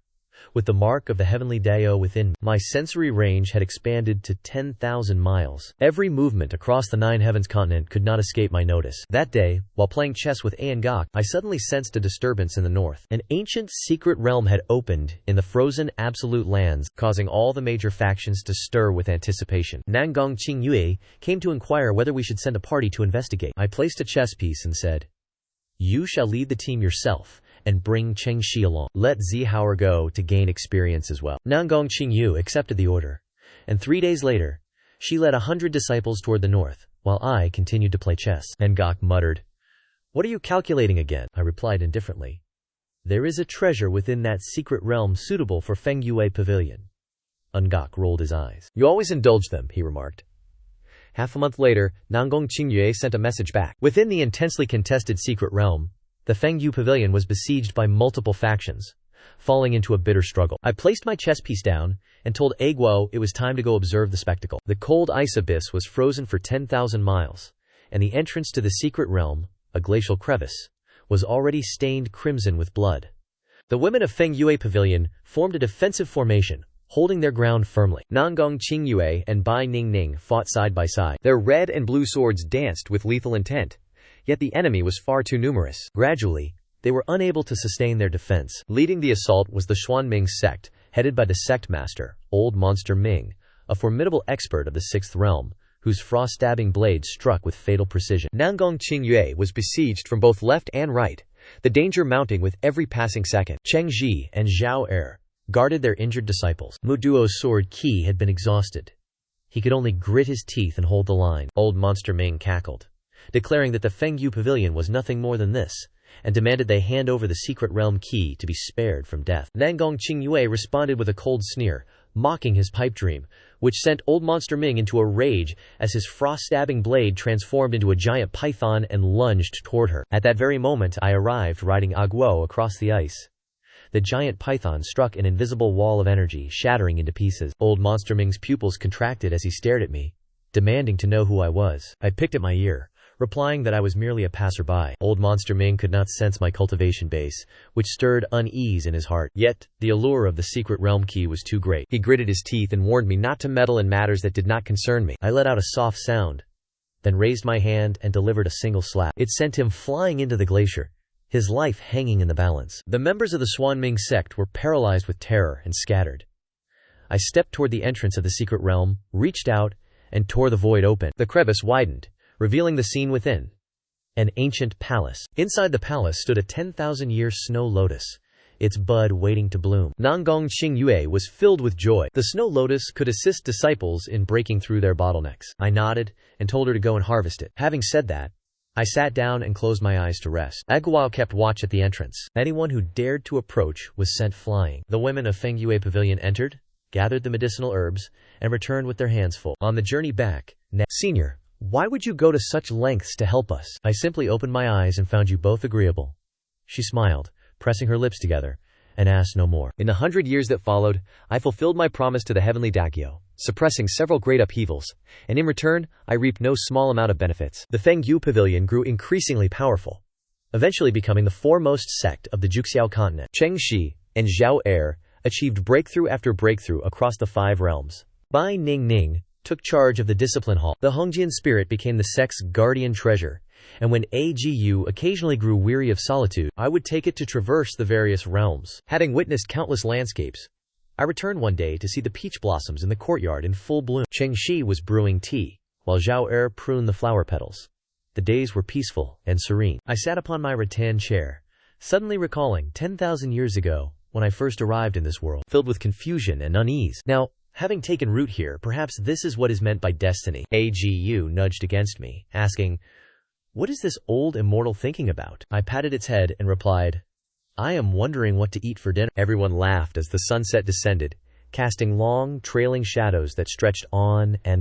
with the mark of the heavenly Dao within me. My sensory range had expanded to 10,000 miles. Every movement across the nine heavens continent could not escape my notice. That day, while playing chess with Aangok, I suddenly sensed a disturbance in the north. An ancient secret realm had opened in the frozen absolute lands, causing all the major factions to stir with anticipation. Nangong Qingyue came to inquire whether we should send a party to investigate. I placed a chess piece and said, "You shall lead the team yourself, and bring Cheng Shi along. Let Zihauer go to gain experience as well." Nangong Qingyu accepted the order, and 3 days later, she led 100 disciples toward the north, while I continued to play chess. Aangok muttered, "What are you calculating again?" I replied indifferently, "There is a treasure within that secret realm suitable for Feng Yue Pavilion." Aangok rolled his eyes. "You always indulge them," he remarked. Half a month later, Nangong Qingyue sent a message back. Within the intensely contested secret realm, the Feng Yu Pavilion was besieged by multiple factions, falling into a bitter struggle. I placed my chess piece down and told Aguo it was time to go observe the spectacle. The cold ice abyss was frozen for 10,000 miles, and the entrance to the secret realm, a glacial crevice, was already stained crimson with blood. The women of Feng Yue Pavilion formed a defensive formation, holding their ground firmly. Nangong Qingyue and Bai Ningning fought side by side. Their red and blue swords danced with lethal intent, yet the enemy was far too numerous. Gradually, they were unable to sustain their defense. Leading the assault was the Xuanming sect, headed by the sect master, Old Monster Ming, a formidable expert of the sixth realm, whose frost-stabbing blade struck with fatal precision. Nangong Qingyue was besieged from both left and right, the danger mounting with every passing second. Cheng Ji and Zhao Er guarded their injured disciples. Muduo's sword Qi had been exhausted. He could only grit his teeth and hold the line. Old Monster Ming cackled, declaring that the Feng Yu Pavilion was nothing more than this, and demanded they hand over the secret realm key to be spared from death. Nangong Qingyue responded with a cold sneer, mocking his pipe dream, which sent Old Monster Ming into a rage as his frost-stabbing blade transformed into a giant python and lunged toward her. At that very moment I arrived riding Aguo across the ice. The giant python struck an invisible wall of energy, shattering into pieces. Old Monster Ming's pupils contracted as he stared at me, demanding to know who I was. I picked at my ear, replying that I was merely a passerby. Old Monster Ming could not sense my cultivation base, which stirred unease in his heart. Yet, the allure of the secret realm key was too great. He gritted his teeth and warned me not to meddle in matters that did not concern me. I let out a soft sound, then raised my hand and delivered a single slap. It sent him flying into the glacier, his life hanging in the balance. The members of the Xuanming sect were paralyzed with terror and scattered. I stepped toward the entrance of the secret realm, reached out, and tore the void open. The crevice widened, revealing the scene within. An ancient palace. Inside the palace stood a 10,000-year snow lotus, its bud waiting to bloom. Nangong Qingyue was filled with joy. The snow lotus could assist disciples in breaking through their bottlenecks. I nodded and told her to go and harvest it. Having said that, I sat down and closed my eyes to rest. Aguao kept watch at the entrance. Anyone who dared to approach was sent flying. The women of Feng Yue Pavilion entered, gathered the medicinal herbs, and returned with their hands full. On the journey back, "Senior, why would you go to such lengths to help us?" "I simply opened my eyes and found you both agreeable." She smiled, pressing her lips together, and asked no more. In the 100 years that followed, I fulfilled my promise to the heavenly Daikyo, suppressing several great upheavals, and in return, I reaped no small amount of benefits. The Feng Yu Pavilion grew increasingly powerful, eventually becoming the foremost sect of the Juxiao continent. Cheng Shi and Zhao Er achieved breakthrough after breakthrough across the 5 realms. Bai Ningning took charge of the discipline hall. The Hongjian spirit became the sect's guardian treasure, and when Agu occasionally grew weary of solitude, I would take it to traverse the various realms. Having witnessed countless landscapes, I returned one day to see the peach blossoms in the courtyard in full bloom. Cheng Shi was brewing tea, while Zhao Er pruned the flower petals. The days were peaceful and serene. I sat upon my rattan chair, suddenly recalling 10,000 years ago, when I first arrived in this world, filled with confusion and unease. Now, having taken root here, perhaps this is what is meant by destiny. Agu nudged against me, asking, "What is this old immortal thinking about?" I patted its head and replied, "I am wondering what to eat for dinner." Everyone laughed as the sunset descended, casting long, trailing shadows that stretched on and